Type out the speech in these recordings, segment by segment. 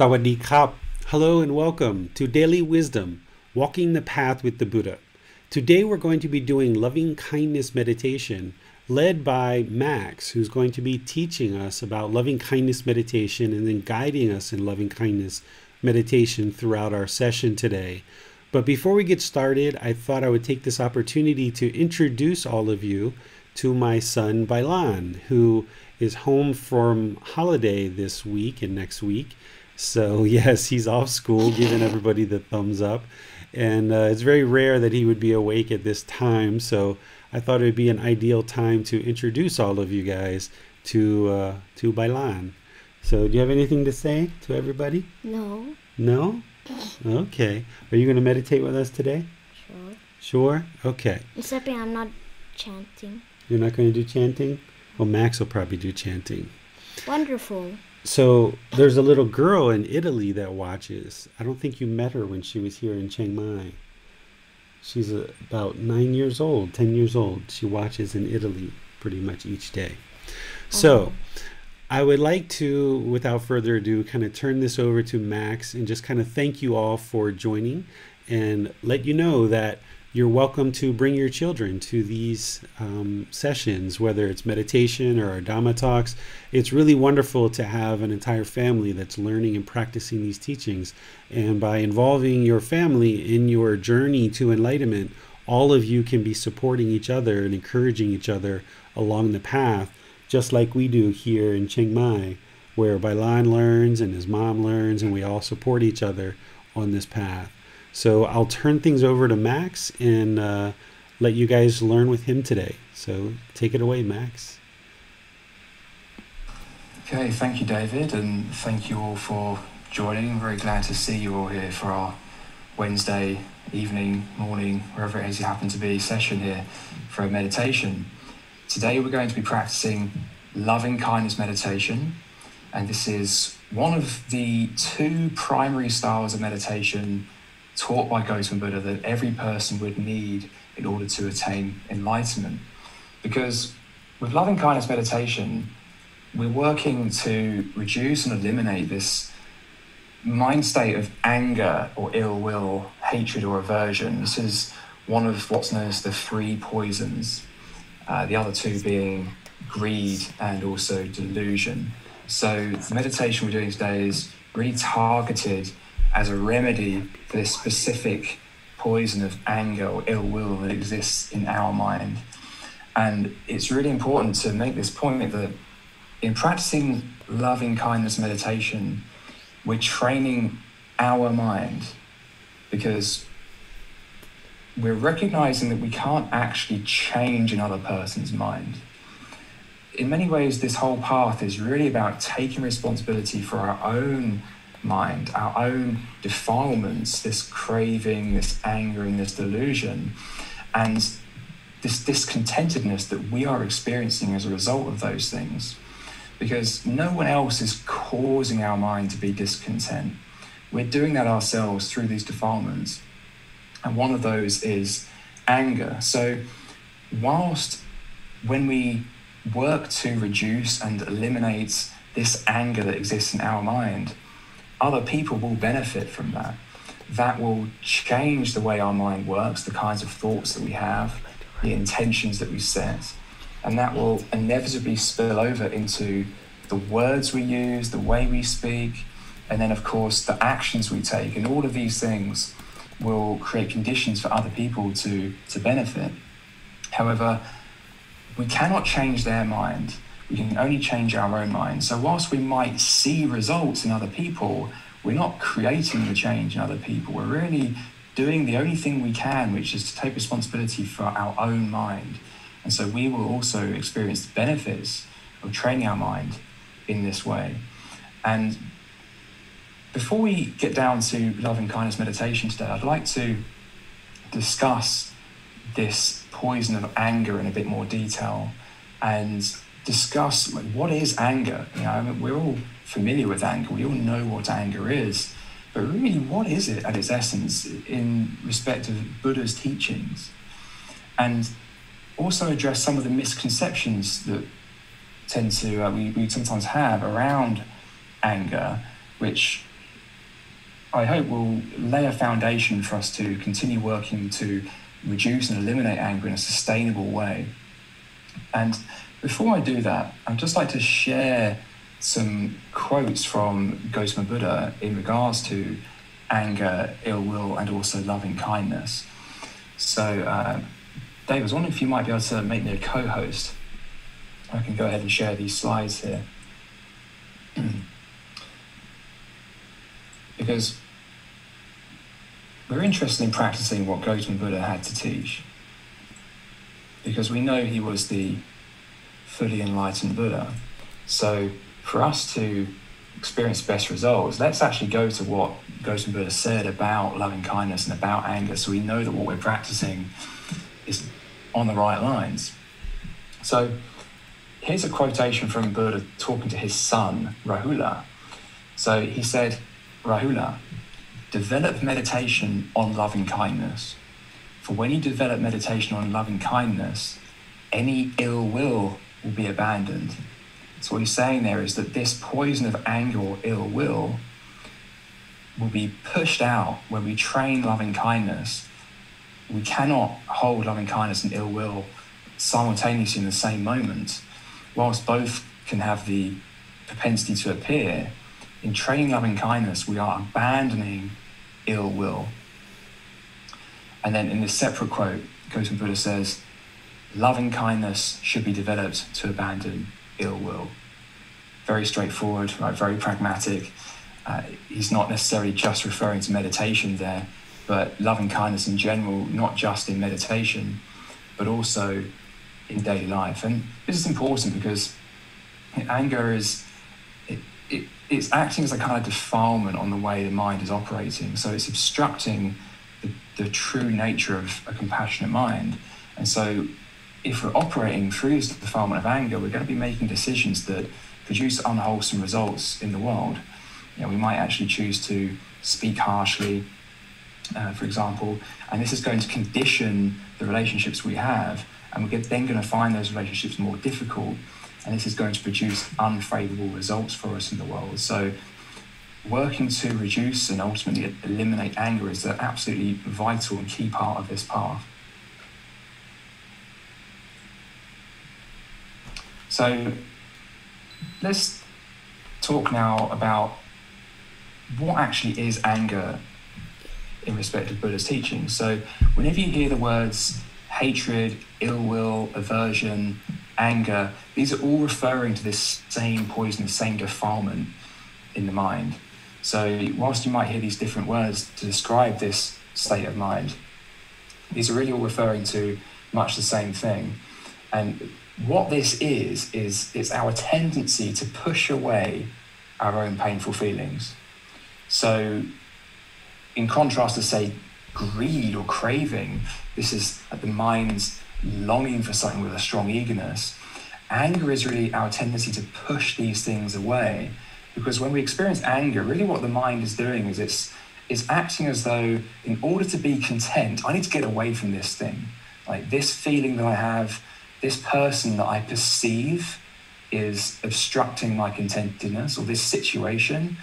Sawadee Krap. Hello and welcome to Daily Wisdom, Walking the Path with the Buddha. Today we're going to be doing loving kindness meditation led by Max, who's going to be teaching us about loving kindness meditation and then guiding us in loving kindness meditation throughout our session today. But before we get started, I thought I would take this opportunity to introduce all of you to my son Bailan, who is home from holiday this week and next week. So yes, he's off school, giving everybody the thumbs up. And it's very rare that he would be awake at this time. So I thought it would be an ideal time to introduce all of you guys to Bailan. So do you have anything to say to everybody? No. No? Okay. Are you going to meditate with us today? Sure. Sure? Okay. Except I'm not chanting. You're not going to do chanting? Well, Max will probably do chanting. Wonderful. So there's a little girl in Italy that watches. I don't think you met her when she was here in Chiang Mai. She's about 9 years old, 10 years old. She watches in Italy pretty much each day. So I would like to, without further ado, kind of turn this over to Max and just kind of thank you all for joining and let you know that you're welcome to bring your children to these sessions, whether it's meditation or our Dhamma talks. It's really wonderful to have an entire family that's learning and practicing these teachings. And by involving your family in your journey to enlightenment, all of you can be supporting each other and encouraging each other along the path, just like we do here in Chiang Mai, where Bailan learns and his mom learns, and we all support each other on this path. So I'll turn things over to Max and let you guys learn with him today. So take it away, Max. Okay, thank you, David, and thank you all for joining. I'm very glad to see you all here for our Wednesday evening, morning, wherever it is you happen to be, session here for a meditation. Today we're going to be practicing loving kindness meditation, and this is one of the two primary styles of meditation taught by Gautam Buddha that every person would need in order to attain enlightenment. Because with loving kindness meditation, we're working to reduce and eliminate this mind state of anger or ill will, hatred or aversion. This is one of what's known as the three poisons, the other two being greed and also delusion. So the meditation we're doing today is really targeted as a remedy for this specific poison of anger or ill will that exists in our mind. And it's really important to make this point that in practicing loving kindness meditation, we're training our mind, because we're recognizing that we can't actually change another person's mind. In many ways, this whole path is really about taking responsibility for our own mind, our own defilements, this craving, this anger, and this delusion, and this discontentedness that we are experiencing as a result of those things. Because no one else is causing our mind to be discontent. We're doing that ourselves through these defilements. And one of those is anger. So whilst when we work to reduce and eliminate this anger that exists in our mind, other people will benefit from that. That will change the way our mind works, the kinds of thoughts that we have, the intentions that we set, and that will inevitably spill over into the words we use, the way we speak, and then of course the actions we take. And all of these things will create conditions for other people to benefit. However, we cannot change their mind. We can only change our own mind. So whilst we might see results in other people, we're not creating the change in other people. We're really doing the only thing we can, which is to take responsibility for our own mind. And so we will also experience the benefits of training our mind in this way. And before we get down to loving kindness meditation today, I'd like to discuss this poison of anger in a bit more detail and discuss what is anger. I mean, we're all familiar with anger. We all know what anger is, but really, what is it at its essence in respect of Buddha's teachings? And also address some of the misconceptions that we sometimes have around anger, which I hope will lay a foundation for us to continue working to reduce and eliminate anger in a sustainable way. And before I do that, I'd just like to share some quotes from Gautama Buddha in regards to anger, ill will, and also loving kindness. So, Dave, I was wondering if you might be able to make me a co-host. I can go ahead and share these slides here. Because we're interested in practicing what Gautama Buddha had to teach. Because we know he was the fully enlightened Buddha. So for us to experience best results, let's actually go to what Gautama Buddha said about loving kindness and about anger, so we know that what we're practicing is on the right lines. So here's a quotation from Buddha talking to his son, Rahula. So he said, Rahula, develop meditation on loving kindness. For when you develop meditation on loving kindness, any ill will be abandoned. So what he's saying there is that this poison of anger or ill will be pushed out when we train loving kindness. We cannot hold loving kindness and ill will simultaneously in the same moment. Whilst both can have the propensity to appear, in training loving kindness, we are abandoning ill will. And then in this separate quote, Gautama Buddha says, loving kindness should be developed to abandon ill will. Very straightforward, right? Very pragmatic. He's not necessarily just referring to meditation there, but loving kindness in general, not just in meditation, but also in daily life. And this is important because anger is, it's acting as a kind of defilement on the way the mind is operating. So it's obstructing the true nature of a compassionate mind. And so if we're operating through this defilement of anger, we're going to be making decisions that produce unwholesome results in the world. You know, we might actually choose to speak harshly, for example, and this is going to condition the relationships we have, and we're then going to find those relationships more difficult, and this is going to produce unfavorable results for us in the world. So working to reduce and ultimately eliminate anger is an absolutely vital and key part of this path. So let's talk now about what actually is anger in respect of Buddha's teaching. So whenever you hear the words hatred, ill will, aversion, anger, these are all referring to this same poison, the same defilement in the mind. So whilst you might hear these different words to describe this state of mind, these are really all referring to much the same thing. And what this is it's our tendency to push away our own painful feelings. So in contrast to, say, greed or craving, this is the mind's longing for something with a strong eagerness. Anger is really our tendency to push these things away, because when we experience anger, really what the mind is doing is it's acting as though, in order to be content, I need to get away from this thing. Like this feeling that I have, this person that I perceive is obstructing my contentedness, or this situation,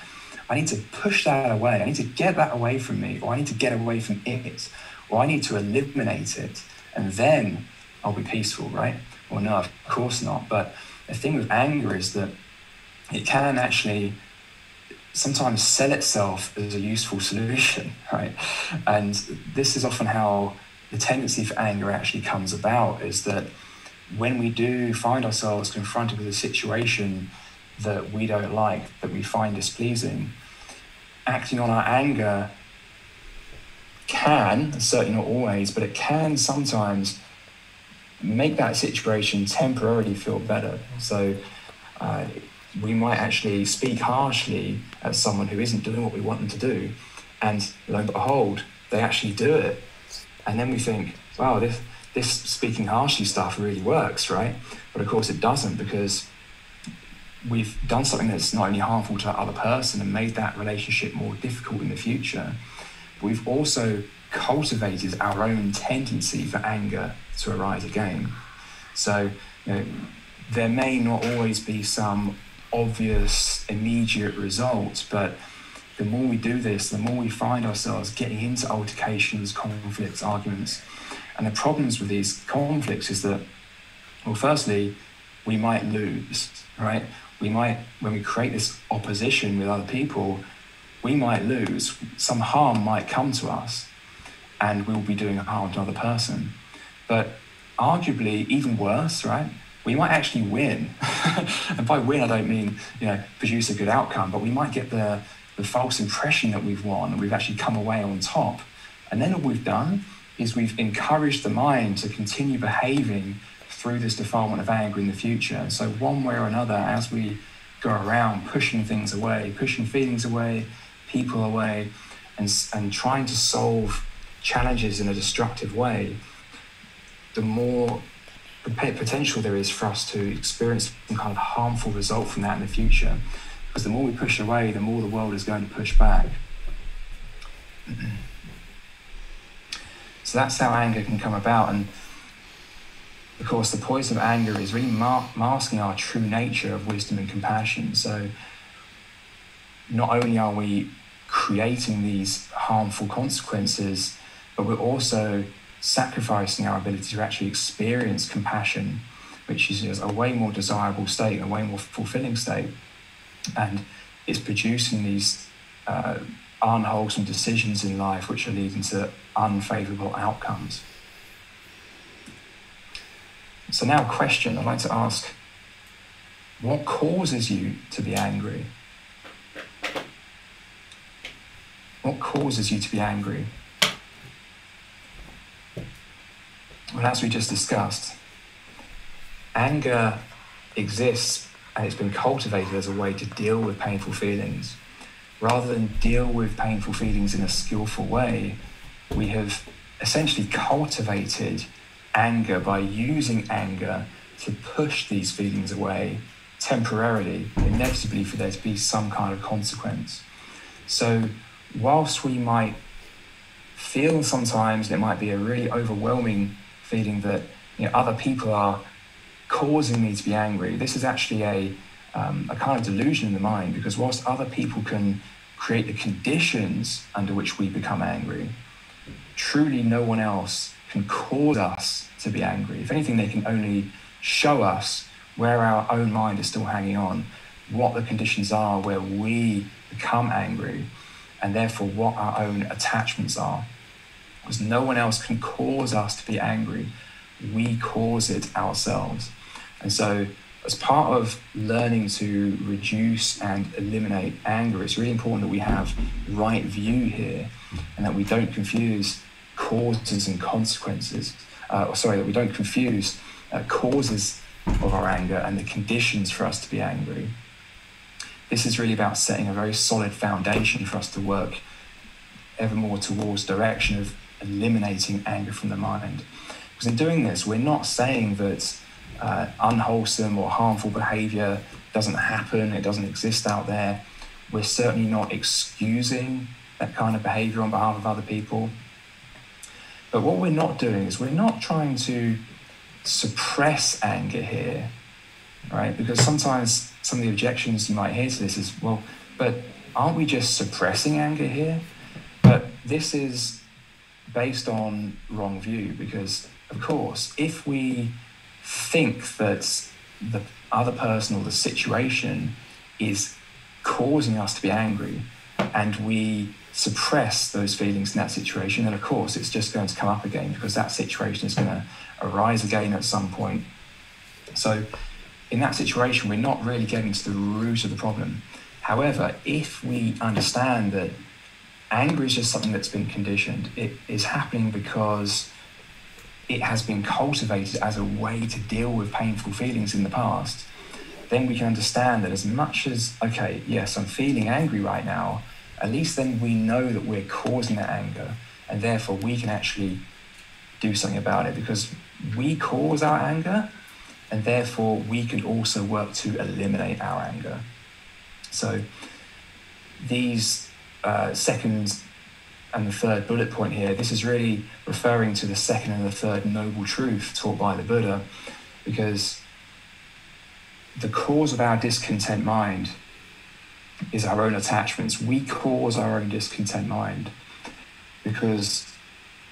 I need to push that away. I need to get that away from me, or I need to get away from it, or I need to eliminate it, and then I'll be peaceful, right? Well, no, of course not. But the thing with anger is that it can actually sometimes sell itself as a useful solution, right? And this is often how the tendency for anger actually comes about, is that when we do find ourselves confronted with a situation that we don't like, that we find displeasing, acting on our anger can, certainly not always, but it can sometimes make that situation temporarily feel better. So we might actually speak harshly at someone who isn't doing what we want them to do, and lo and behold, they actually do it. And then we think, wow, this speaking harshly stuff really works, right? But of course it doesn't, because we've done something that's not only harmful to that other person and made that relationship more difficult in the future, but we've also cultivated our own tendency for anger to arise again. So, you know, there may not always be some obvious immediate result, but the more we do this, the more we find ourselves getting into altercations, conflicts, arguments. And the problems with these conflicts is that, well, firstly, we might lose, right? We might, when we create this opposition with other people, we might lose. Some harm might come to us, and we'll be doing harm to another person. But arguably, even worse, right? We might actually win. And by win, I don't mean, produce a good outcome, but we might get the false impression that we've won, and we've actually come away on top. And then all we've done is we've encouraged the mind to continue behaving through this defilement of anger in the future. And so one way or another, as we go around pushing things away, pushing feelings away, people away, and trying to solve challenges in a destructive way, the more potential there is for us to experience some kind of harmful result from that in the future. Because the more we push away, the more the world is going to push back. So that's how anger can come about. And of course, the poison of anger is really masking our true nature of wisdom and compassion. So not only are we creating these harmful consequences, but we're also sacrificing our ability to actually experience compassion, which is a way more desirable state, a way more fulfilling state. And it's producing these unwholesome decisions in life, which are leading to unfavorable outcomes. So now a question I'd like to ask: what causes you to be angry? What causes you to be angry? Well, as we just discussed, anger exists and it's been cultivated as a way to deal with painful feelings. Rather than deal with painful feelings in a skillful way, we have essentially cultivated anger by using anger to push these feelings away temporarily, inevitably for there to be some kind of consequence. So whilst we might feel sometimes, it might be a really overwhelming feeling that other people are causing me to be angry, this is actually a kind of delusion in the mind, because whilst other people can create the conditions under which we become angry, truly no one else can cause us to be angry. If anything, they can only show us where our own mind is still hanging on, what the conditions are where we become angry, and therefore what our own attachments are. Because no one else can cause us to be angry. We cause it ourselves. And so as part of learning to reduce and eliminate anger, it's really important that we have right view here, and that we don't confuse causes and consequences. That we don't confuse causes of our anger and the conditions for us to be angry. This is really about setting a very solid foundation for us to work ever more towards direction of eliminating anger from the mind. Because in doing this, we're not saying that unwholesome or harmful behavior doesn't happen, it doesn't exist out there. We're certainly not excusing that kind of behavior on behalf of other people. But what we're not doing is we're not trying to suppress anger here, right? Because sometimes some of the objections you might hear to this is, well, but aren't we just suppressing anger here? But this is based on wrong view, because of course, if we think that the other person or the situation is causing us to be angry, and we suppress those feelings in that situation, then of course it's just going to come up again, because that situation is going to arise again at some point. So in that situation, we're not really getting to the root of the problem. However, if we understand that anger is just something that's been conditioned, it is happening because it has been cultivated as a way to deal with painful feelings in the past, then we can understand that as much as, okay, yes, I'm feeling angry right now, at least then we know that we're causing that anger, and therefore we can actually do something about it, because we cause our anger, and therefore we can also work to eliminate our anger. So these second and the third bullet point here, this is really referring to the second and the third noble truth taught by the Buddha, because the cause of our discontent mind is our own attachments. We cause our own discontent mind because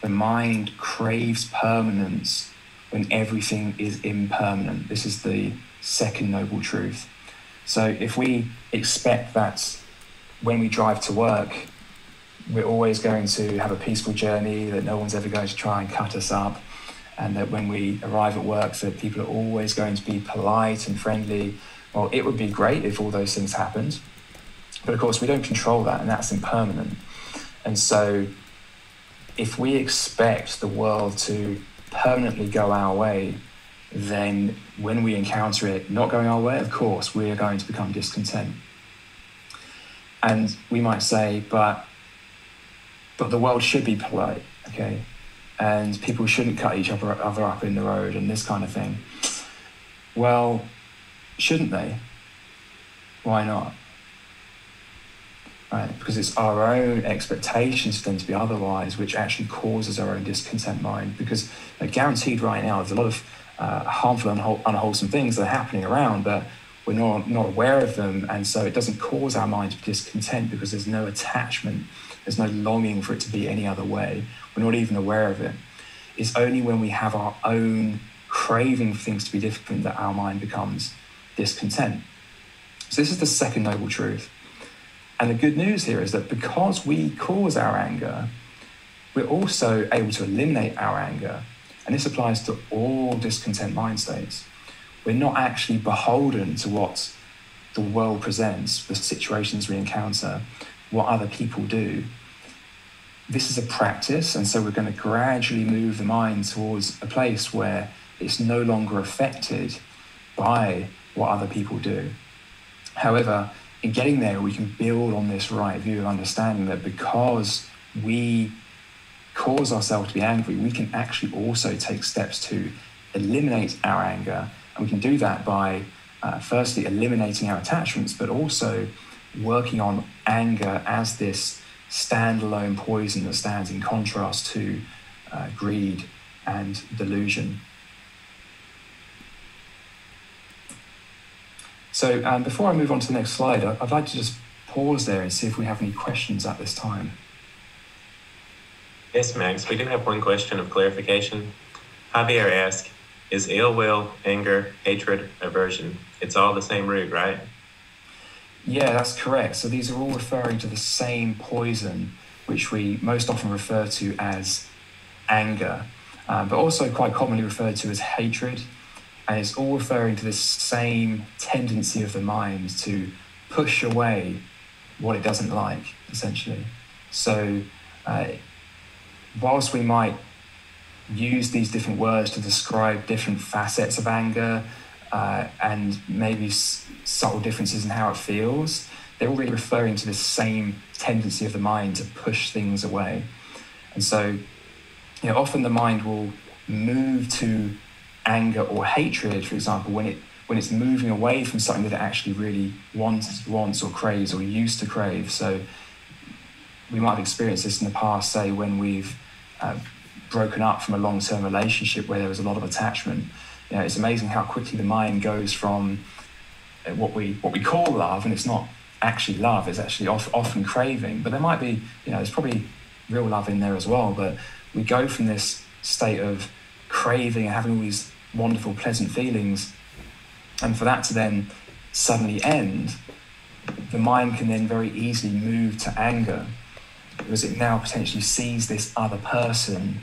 the mind craves permanence when everything is impermanent. This is the second noble truth. So if we expect that when we drive to work, we're always going to have a peaceful journey, that no one's ever going to try and cut us up, and that when we arrive at work, that people are always going to be polite and friendly, well, it would be great if all those things happened. But of course, we don't control that, and that's impermanent. And so if we expect the world to permanently go our way, then when we encounter it not going our way, of course, we are going to become discontent. And we might say, but the world should be polite, okay? And people shouldn't cut each other up in the road and this kind of thing. Well, shouldn't they? Why not? Right? Because it's our own expectations for them to be otherwise which actually causes our own discontent mind. Because guaranteed right now, there's a lot of harmful, unwholesome things that are happening around, but we're not aware of them, and so it doesn't cause our mind to be discontent because there's no attachment, there's no longing for it to be any other way. We're not even aware of it. It's only when we have our own craving for things to be different that our mind becomes discontent. So this is the second noble truth. And the good news here is that because we cause our anger, we're also able to eliminate our anger. And this applies to all discontent mind states. We're not actually beholden to what the world presents, the situations we encounter, what other people do. This is a practice, and so we're going to gradually move the mind towards a place where it's no longer affected by what other people do. However, in getting there, we can build on this right view of understanding that because we cause ourselves to be angry, we can actually also take steps to eliminate our anger. And we can do that by firstly eliminating our attachments, but also working on anger as this standalone poison that stands in contrast to greed and delusion. So before I move on to the next slide, I'd like to just pause there and see if we have any questions at this time. Yes, Max, we do have one question of clarification. Javier asks, is ill will, anger, hatred, aversion, it's all the same root, right? Yeah, that's correct. So these are all referring to the same poison, which we most often refer to as anger, but also quite commonly referred to as hatred. And it's all referring to this same tendency of the mind to push away what it doesn't like, essentially. So whilst we might use these different words to describe different facets of anger and maybe subtle differences in how it feels, they're all really referring to this same tendency of the mind to push things away. And so, often the mind will move to anger or hatred, for example, when it's moving away from something that it actually really wants or craves or used to crave. So we might have experienced this in the past, say when we've broken up from a long-term relationship where there was a lot of attachment. It's amazing how quickly the mind goes from what we call love, and it's not actually love, it's actually often craving. But there might be, there's probably real love in there as well, but we go from this state of craving and having all these wonderful, pleasant feelings, and for that to then suddenly end, the mind can then very easily move to anger, because it now potentially sees this other person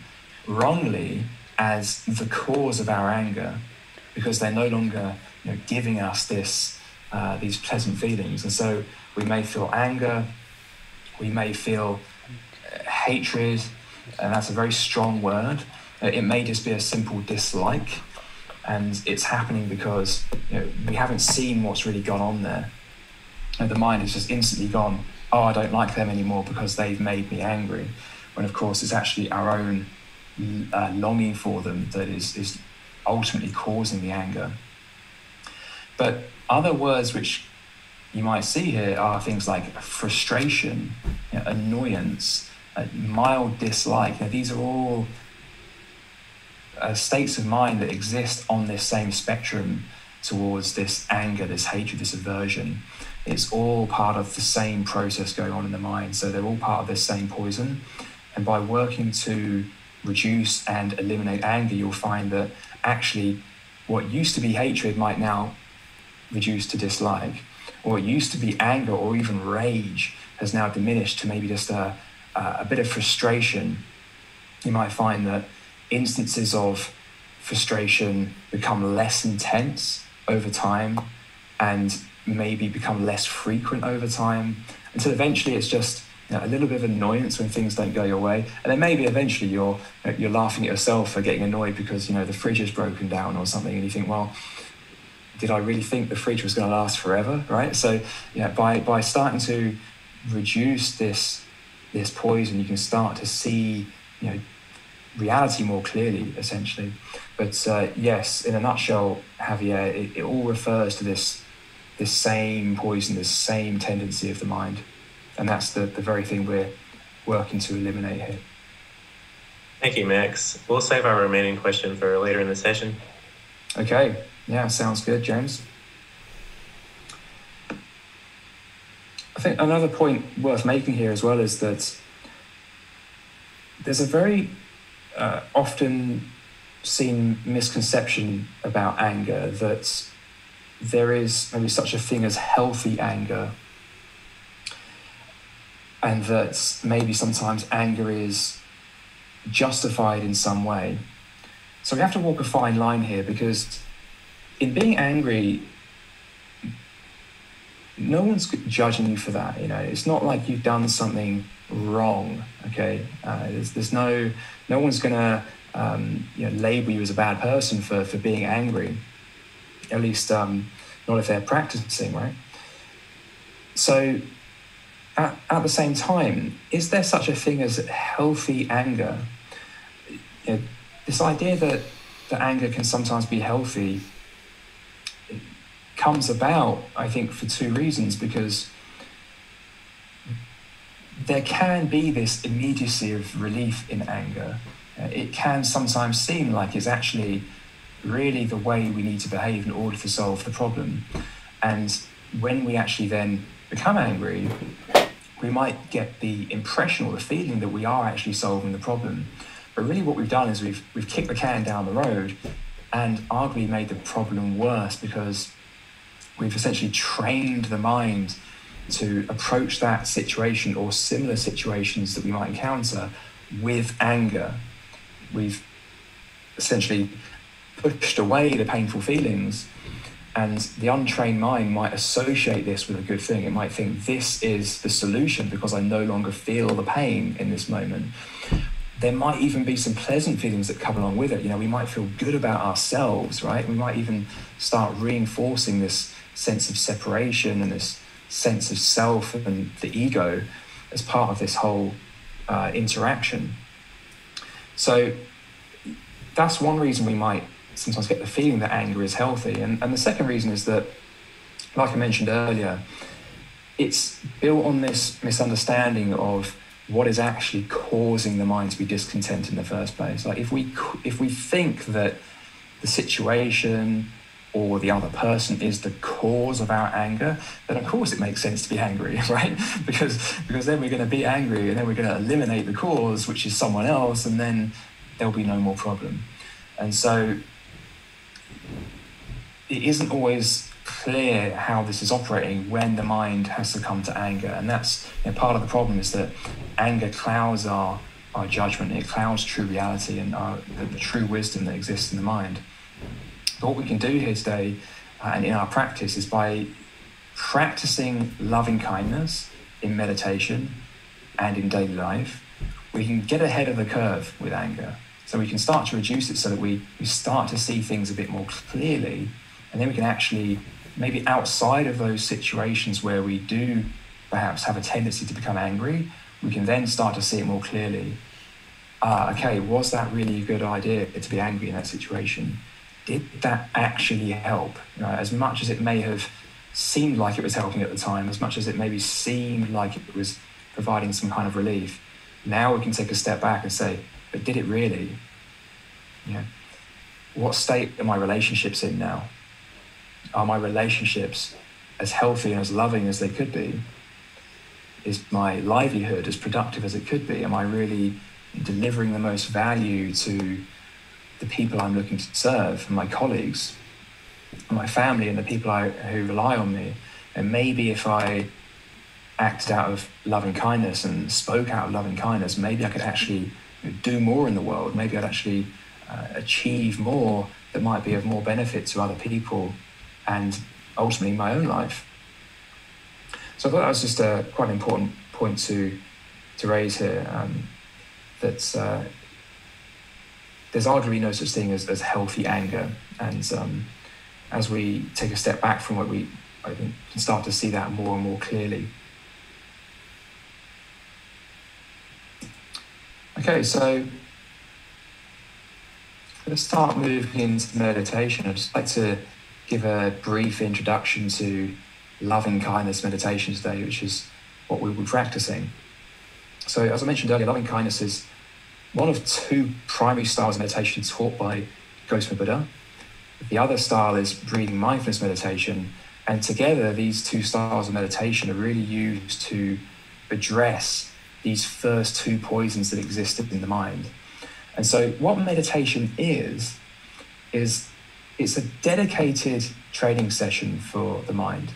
wrongly as the cause of our anger, because they're no longer giving us these pleasant feelings. And so we may feel anger, we may feel hatred, and that's a very strong word. It may just be a simple dislike, and it's happening because we haven't seen what's really gone on there. And the mind has just instantly gone, oh, I don't like them anymore because they've made me angry, when of course it's actually our own longing for them that is ultimately causing the anger. But other words which you might see here are things like frustration, annoyance, mild dislike. These are all states of mind that exist on this same spectrum towards this anger, this hatred, this aversion. it's all part of the same process going on in the mind. So they're all part of this same poison. And by working to reduce and eliminate anger, you'll find that actually what used to be hatred might now reduce to dislike. Or what used to be anger or even rage has now diminished to maybe just a bit of frustration. You might find that instances of frustration become less intense over time and maybe become less frequent over time, until eventually it's just a little bit of annoyance when things don't go your way. And then maybe eventually you're laughing at yourself for getting annoyed because the fridge is broken down or something, and you think, well, did I really think the fridge was going to last forever, right? So by starting to reduce this poison, you can start to see reality more clearly, essentially. But yes, in a nutshell, Javier, it all refers to this same poison, this same tendency of the mind. And that's the very thing we're working to eliminate here. Thank you, Max. We'll save our remaining question for later in the session. Okay. Yeah, sounds good, James. I think another point worth making here as well is that there's a very often seen misconception about anger, that there is maybe such a thing as healthy anger, and that maybe sometimes anger is justified in some way. So we have to walk a fine line here, because in being angry, no one's judging you for that. It's not like you've done something wrong. Okay, there's no one's gonna label you as a bad person for being angry. At least not if they're practicing, right? So at the same time, is there such a thing as healthy anger? This idea that anger can sometimes be healthy comes about, I think, for two reasons. Because there can be this immediacy of relief in anger. It can sometimes seem like it's actually really the way we need to behave in order to solve the problem. And when we actually then become angry, we might get the impression or the feeling that we are actually solving the problem. But really what we've done is we've kicked the can down the road and arguably made the problem worse, because we've essentially trained the mind to approach that situation or similar situations that we might encounter with anger. We've essentially pushed away the painful feelings, and the untrained mind might associate this with a good thing. It might think this is the solution because I no longer feel the pain in this moment. There might even be some pleasant feelings that come along with it. We might feel good about ourselves, right? We might even start reinforcing this sense of separation and this sense of self and the ego as part of this whole interaction. So that's one reason we might sometimes get the feeling that anger is healthy. And the second reason is that, like I mentioned earlier, it's built on this misunderstanding of what is actually causing the mind to be discontent in the first place. Like if we think that the situation or the other person is the cause of our anger, then of course it makes sense to be angry, right? Because then we're going to be angry, and then we're going to eliminate the cause, which is someone else, and then there'll be no more problem. And so it isn't always clear how this is operating when the mind has succumbed to anger. And that's part of the problem, is that anger clouds our judgment. It clouds true reality and the true wisdom that exists in the mind. But what we can do here today and in our practice is, by practicing loving kindness in meditation and in daily life, we can get ahead of the curve with anger. So we can start to reduce it so that we start to see things a bit more clearly, and then we can actually, maybe outside of those situations where we do perhaps have a tendency to become angry, we can then start to see it more clearly. Okay, was that really a good idea to be angry in that situation? Did that actually help? As much as it may have seemed like it was helping at the time, as much as it maybe seemed like it was providing some kind of relief, now we can take a step back and say, but did it really? What state are my relationships in now? Are my relationships as healthy and as loving as they could be? Is my livelihood as productive as it could be? Am I really delivering the most value to the people I'm looking to serve, and my colleagues, and my family, and the people who rely on me? And maybe if I acted out of loving kindness and spoke out of loving kindness, maybe I could actually do more in the world. Maybe I'd actually achieve more that might be of more benefit to other people and ultimately my own life. So I thought that was just a quite an important point to raise here, that there's arguably no such thing as healthy anger. And as we take a step back from it, I think can start to see that more and more clearly. Okay, so let's start moving into meditation. I'd just like to give a brief introduction to loving kindness meditation today, which is what we'll be practicing. So as I mentioned earlier, loving kindness is one of two primary styles of meditation taught by Gautama Buddha. The other style is breathing mindfulness meditation, and together these two styles of meditation are really used to address these first two poisons that exist in the mind. And so what meditation is it's a dedicated training session for the mind,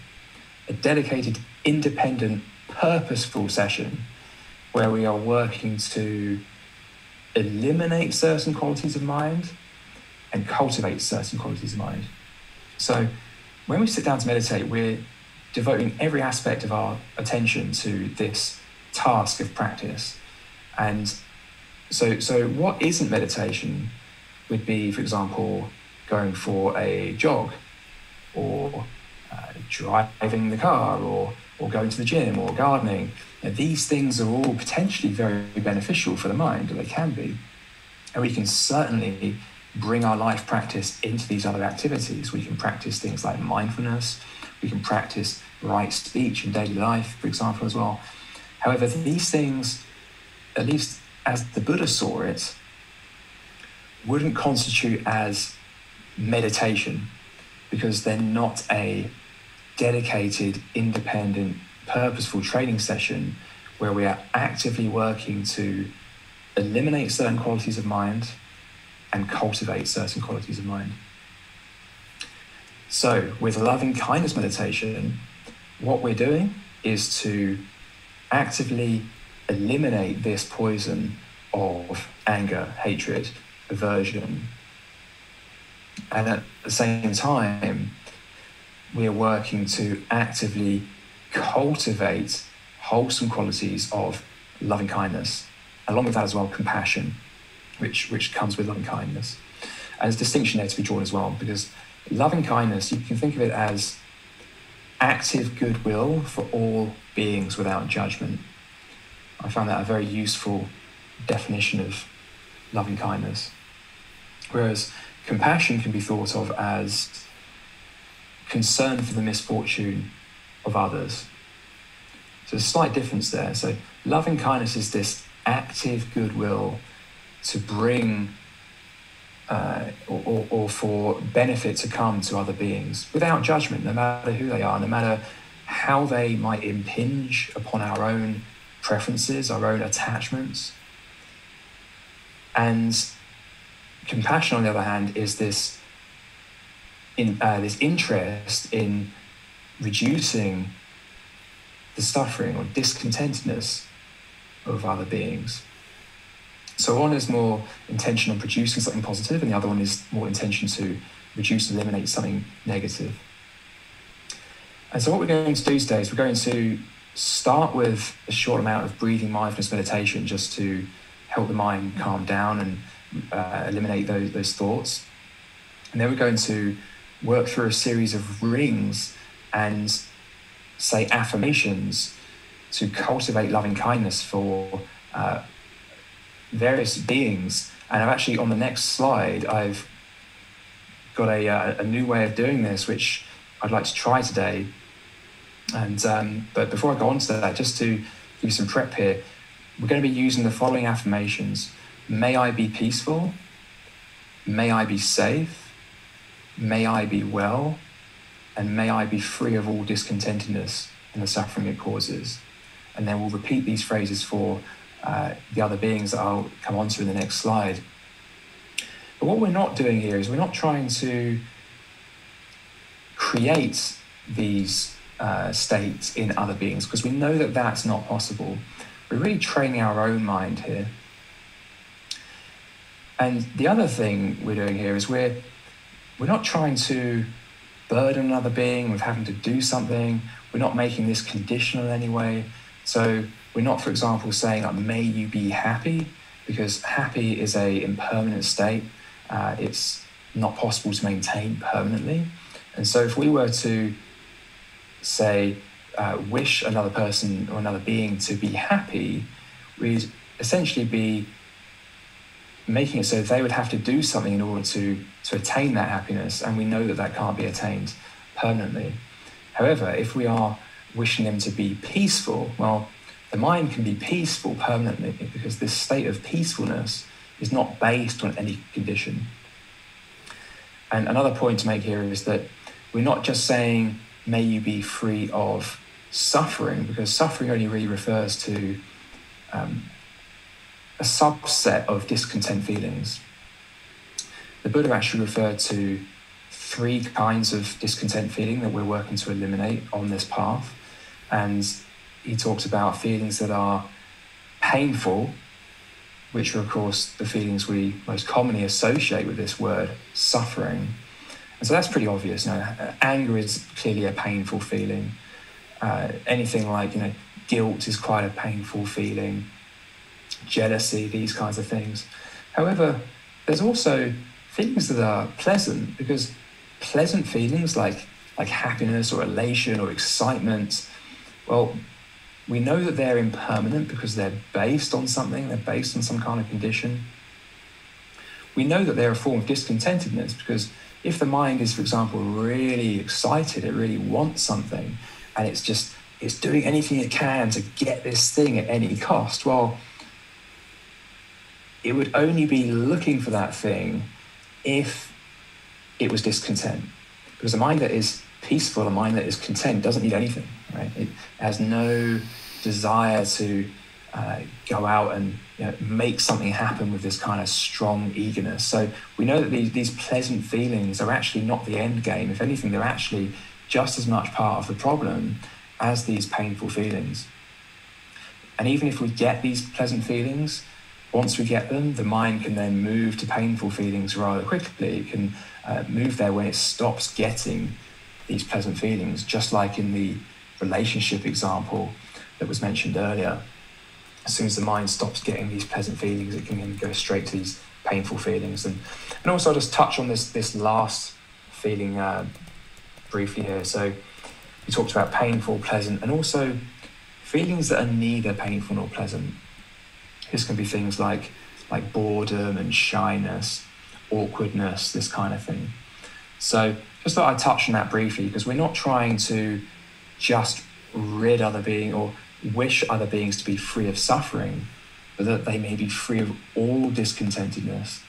a dedicated, independent, purposeful session where we are working to eliminate certain qualities of mind and cultivate certain qualities of mind. So when we sit down to meditate, we're devoting every aspect of our attention to this task of practice. And so what isn't meditation would be, for example, going for a jog, or driving the car, or going to the gym, or gardening. Now, these things are all potentially very beneficial for the mind, or they can be. And we can certainly bring our life practice into these other activities. We can practice things like mindfulness. We can practice right speech in daily life, for example, as well. However, these things, at least as the Buddha saw it, wouldn't constitute as meditation, because they're not a dedicated, independent, purposeful training session where we are actively working to eliminate certain qualities of mind and cultivate certain qualities of mind. So with loving kindness meditation, what we're doing is to actively eliminate this poison of anger, hatred, aversion. And at the same time, we are working to actively cultivate wholesome qualities of loving kindness. Along with that as well, compassion, which comes with loving kindness. And there's a distinction there to be drawn as well, because loving kindness, you can think of it as active goodwill for all beings without judgment. I found that a very useful definition of loving kindness. Whereas compassion can be thought of as concern for the misfortune of others. So there's a slight difference there. So loving kindness is this active goodwill to bring or for benefit to come to other beings without judgment, no matter who they are, no matter how they might impinge upon our own preferences, our own attachments. And compassion, on the other hand, is this interest in reducing the suffering or discontentedness of other beings. So one is more intention on producing something positive, and the other one is more intention to reduce and eliminate something negative. And so what we're going to do today is we're going to start with a short amount of breathing mindfulness meditation, just to help the mind calm down and eliminate those thoughts. And then we're going to work through a series of rings and say affirmations to cultivate loving kindness for various beings. And I've actually, on the next slide, I've got a new way of doing this, which I'd like to try today. And but before I go on to that, just to give you some prep here, we're going to be using the following affirmations. May I be peaceful. May I be safe. May I be well. and may I be free of all discontentedness and the suffering it causes. And then we'll repeat these phrases for the other beings that I'll come on to in the next slide. But what we're not doing here is we're not trying to create these states in other beings, because we know that that's not possible. We're really training our own mind here. And the other thing we're doing here is we're not trying to burden another being with having to do something. We're not making this conditional in any way. So we're not, for example, saying, like, may you be happy, because happy is a impermanent state. It's not possible to maintain permanently. And so if we were to say, wish another person or another being to be happy, we'd essentially be making it so they would have to do something in order to attain that happiness, and we know that that can't be attained permanently. However, if we are wishing them to be peaceful, well, the mind can be peaceful permanently, because this state of peacefulness is not based on any condition. And another point to make here is that we're not just saying, may you be free of suffering, because suffering only really refers to a subset of discontent feelings. The Buddha actually referred to 3 kinds of discontent feeling that we're working to eliminate on this path. And he talks about feelings that are painful, which are, of course, the feelings we most commonly associate with this word, suffering. And so that's pretty obvious. Anger is clearly a painful feeling. Anything like, guilt is quite a painful feeling. Jealousy, these kinds of things. However, there's also feelings that are pleasant, because pleasant feelings like happiness or elation or excitement, well, we know that they're impermanent because they're based on something, they're based on some kind of condition. We know that they're a form of discontentedness because if the mind is, for example, really excited, it really wants something, and it's doing anything it can to get this thing at any cost, well, it would only be looking for that thing if it was discontent. Because a mind that is peaceful, a mind that is content, doesn't need anything, right? It has no desire to go out and make something happen with this kind of strong eagerness. So we know that these pleasant feelings are actually not the end game. If anything, they're actually just as much part of the problem as these painful feelings. And even if we get these pleasant feelings, once we get them, the mind can then move to painful feelings rather quickly. It can move there when it stops getting these pleasant feelings, just like in the relationship example that was mentioned earlier. As soon as the mind stops getting these pleasant feelings, it can then go straight to these painful feelings. And also I'll just touch on this last feeling briefly here. So we talked about painful, pleasant, and also feelings that are neither painful nor pleasant. This can be things like boredom and shyness, awkwardness, this kind of thing. So just thought I'd touch on that briefly, because we're not trying to just rid other beings or wish other beings to be free of suffering, but that they may be free of all discontentedness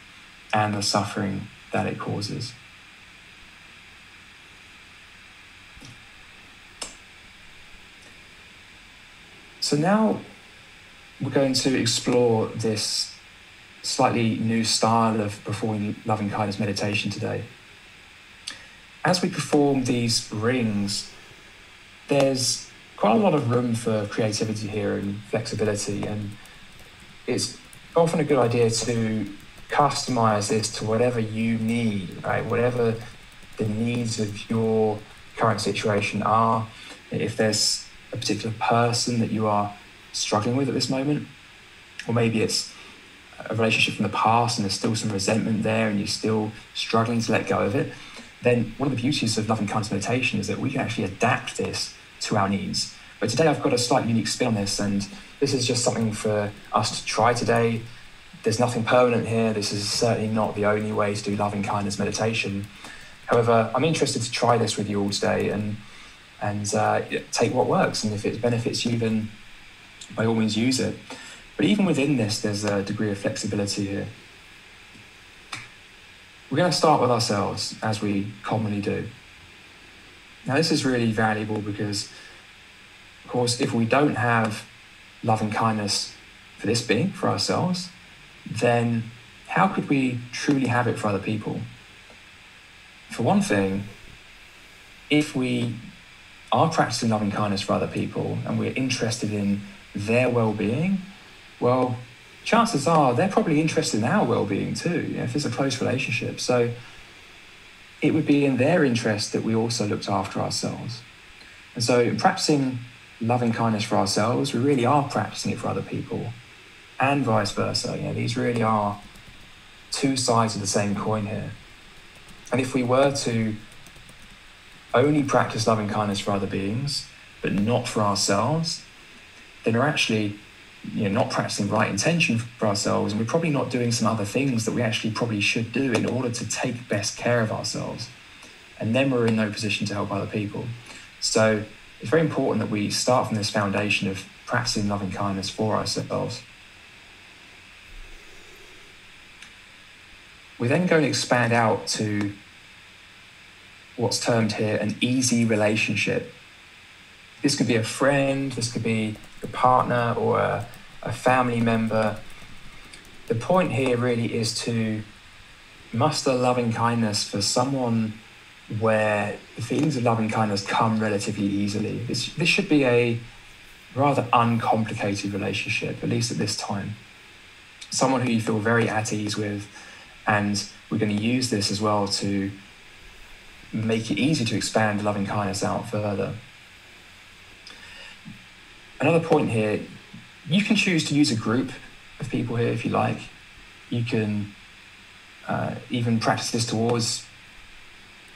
and the suffering that it causes. So now we're going to explore this slightly new style of performing loving kindness meditation today. As we perform these rings, there's quite a lot of room for creativity here and flexibility, and it's often a good idea to customize this to whatever you need, right? Whatever the needs of your current situation are. If there's a particular person that you are struggling with at this moment, or maybe it's a relationship from the past and there's still some resentment there and you're still struggling to let go of it, then one of the beauties of loving kindness meditation is that we can actually adapt this to our needs. But today I've got a slightly unique spin on this, and this is just something for us to try today. There's nothing permanent here. This is certainly not the only way to do loving kindness meditation. However, I'm interested to try this with you all today and take what works, and if it benefits you, then by all means use it. But even within this, there's a degree of flexibility here. We're going to start with ourselves, as we commonly do. Now, this is really valuable because, of course, if we don't have loving kindness for this being, for ourselves, then how could we truly have it for other people? For one thing, if we are practicing loving kindness for other people and we're interested in their well-being, well, chances are they're probably interested in our well-being too, you know, if there's a close relationship. So it would be in their interest that we also looked after ourselves. And so in practicing loving kindness for ourselves, we really are practicing it for other people, and vice versa. You know, these really are two sides of the same coin here. And if we were to only practice loving kindness for other beings, but not for ourselves, then we're actually, you know, not practicing right intention for ourselves, and we're probably not doing some other things that we actually probably should do in order to take best care of ourselves. And then we're in no position to help other people. So it's very important that we start from this foundation of practicing loving kindness for ourselves. We're then going to expand out to what's termed here an easy relationship. This could be a friend, this could be a partner or a family member. The point here really is to muster loving kindness for someone where the feelings of loving kindness come relatively easily. This should be a rather uncomplicated relationship, at least at this time. Someone who you feel very at ease with, and we're going to use this as well to make it easy to expand loving kindness out further. Another point here, you can choose to use a group of people here if you like. You can even practice this towards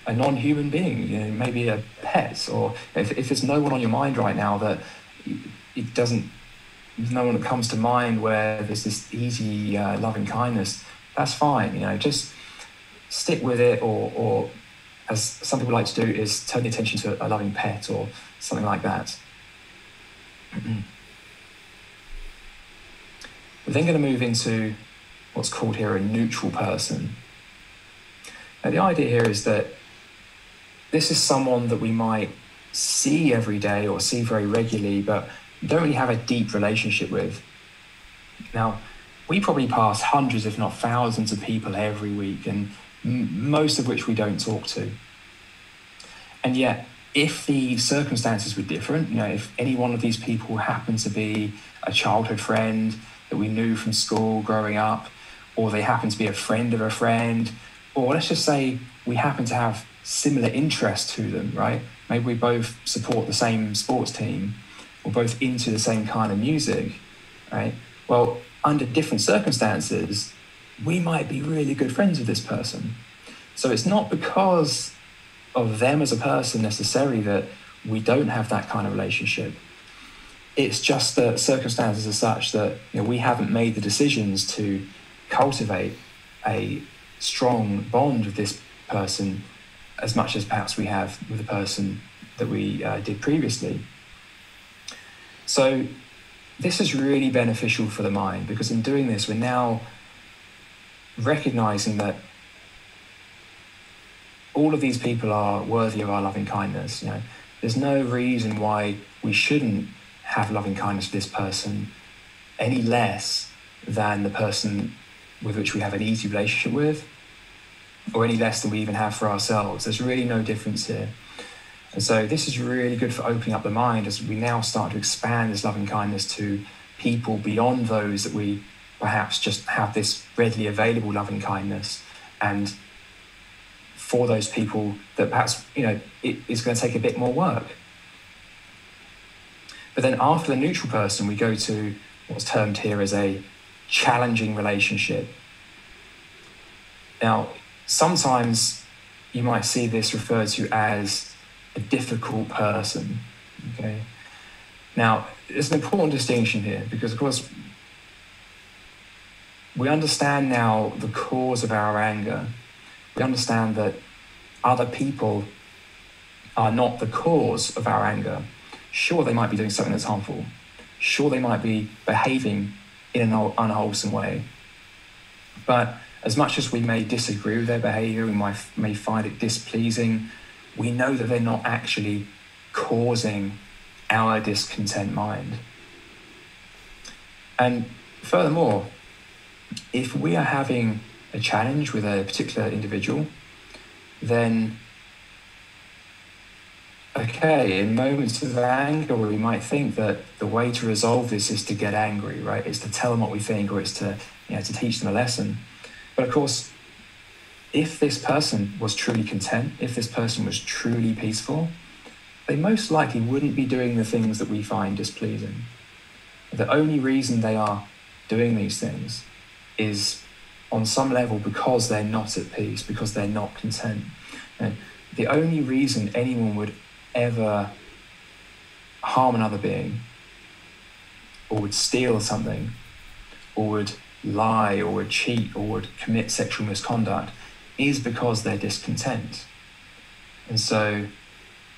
a non-human being, you know, maybe a pet, or if there's no one on your mind right now that there's no one that comes to mind where there's this easy loving kindness, that's fine. You know, just stick with it, or as some people like to do, is turn the attention to a loving pet or something like that. We're then going to move into what's called here a neutral person. Now, the idea here is that this is someone that we might see every day or see very regularly, but don't really have a deep relationship with. Now, we probably pass hundreds, if not thousands, of people every week, and most of which we don't talk to. And yet, if the circumstances were different, you know, if any one of these people happened to be a childhood friend that we knew from school growing up, or they happen to be a friend of a friend, or let's just say we happen to have similar interests to them, right? Maybe we both support the same sports team, or both into the same kind of music, right? Well, under different circumstances, we might be really good friends with this person. So it's not because of them as a person necessarily that we don't have that kind of relationship. It's just that circumstances are such that, you know, we haven't made the decisions to cultivate a strong bond with this person as much as perhaps we have with the person that we did previously. So this is really beneficial for the mind, because in doing this, we're now recognizing that all of these people are worthy of our loving kindness. You know, there's no reason why we shouldn't have loving kindness for this person any less than the person with which we have an easy relationship with, or any less than we even have for ourselves. There's really no difference here. And so this is really good for opening up the mind as we now start to expand this loving kindness to people beyond those that we perhaps just have this readily available loving kindness, and for those people that perhaps, you know, it is going to take a bit more work. But then after the neutral person, we go to what's termed here as a challenging relationship. Now, sometimes you might see this referred to as a difficult person, okay? Now, there's an important distinction here, because of course, we understand now the cause of our anger. We understand that other people are not the cause of our anger. Sure, they might be doing something that's harmful. Sure, they might be behaving in an unwholesome way. But as much as we may disagree with their behavior, we may find it displeasing, we know that they're not actually causing our discontent mind. And furthermore, if we are having a challenge with a particular individual, then okay, in moments of anger, we might think that the way to resolve this is to get angry, right? It's to tell them what we think, or it's to, to teach them a lesson. But of course, if this person was truly content, if this person was truly peaceful, they most likely wouldn't be doing the things that we find displeasing. The only reason they are doing these things is on some level because they're not at peace, because they're not content. And the only reason anyone would ever harm another being, or would steal something, or would lie, or would cheat, or would commit sexual misconduct is because they're discontent. And so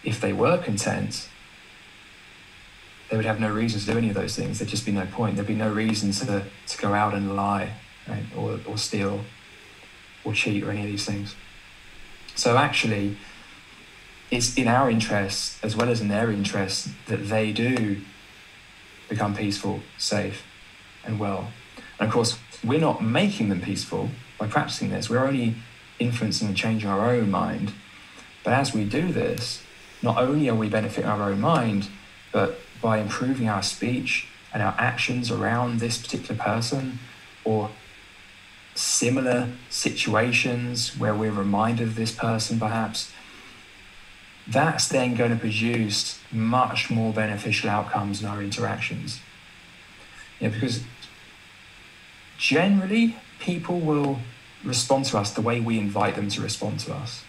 if they were content, they would have no reason to do any of those things. There'd just be no point. There'd be no reason to go out and lie, right? Or steal, or cheat, or any of these things. So actually, it's in our interest, as well as in their interest, that they do become peaceful, safe, and well. And of course, we're not making them peaceful by practicing this. We're only influencing and changing our own mind. But as we do this, not only are we benefiting our own mind, but by improving our speech and our actions around this particular person, or similar situations where we're reminded of this person perhaps, that's then going to produce much more beneficial outcomes in our interactions. Because generally, people will respond to us the way we invite them to respond to us.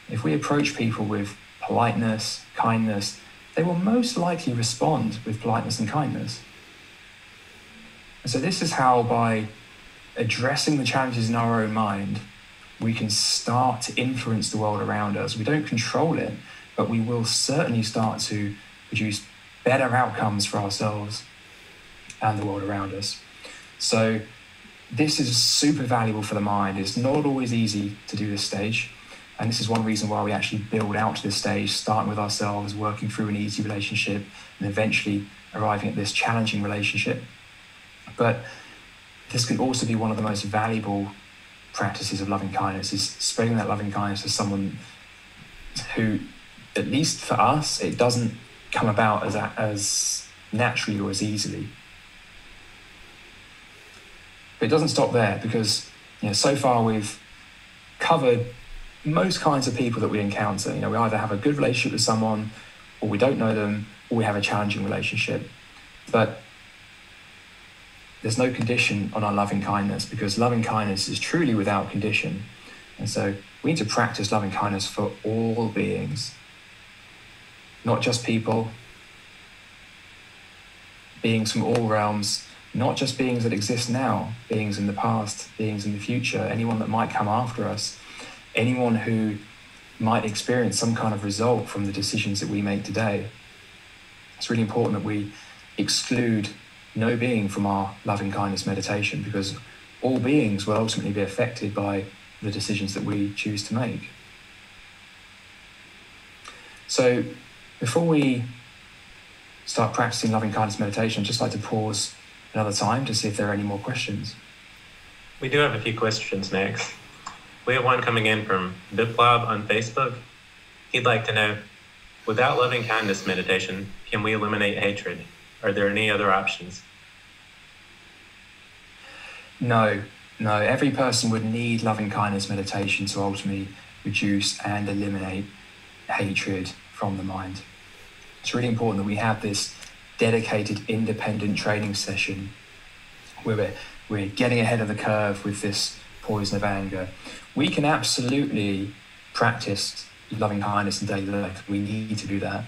If we approach people with politeness, kindness, they will most likely respond with politeness and kindness. And so this is how, by addressing the challenges in our own mind, we can start to influence the world around us. We don't control it, but we will certainly start to produce better outcomes for ourselves and the world around us. So this is super valuable for the mind. It's not always easy to do this stage. And this is one reason why we actually build out to this stage, starting with ourselves, working through an easy relationship, and eventually arriving at this challenging relationship. But this can also be one of the most valuable practices of loving kindness, is spreading that loving kindness to someone who, at least for us, it doesn't come about as naturally or as easily. But it doesn't stop there, because so far we've covered most kinds of people that we encounter. We either have a good relationship with someone, or we don't know them, or we have a challenging relationship. But there's no condition on our loving kindness, because loving kindness is truly without condition. And so we need to practice loving kindness for all beings, not just people, beings from all realms, not just beings that exist now, beings in the past, beings in the future, anyone that might come after us, anyone who might experience some kind of result from the decisions that we make today. It's really important that we exclude no being from our loving kindness meditation, because all beings will ultimately be affected by the decisions that we choose to make. So before we start practicing loving kindness meditation, I'd just like to pause another time to see if there are any more questions. We do have a few questions next. We have one coming in from Biplab on Facebook. He'd like to know, without loving kindness meditation, can we eliminate hatred? Are there any other options? No. Every person would need loving kindness meditation to ultimately reduce and eliminate hatred from the mind. It's really important that we have this dedicated independent training session where we're getting ahead of the curve with this poison of anger. We can absolutely practice loving kindness in daily life. We need to do that.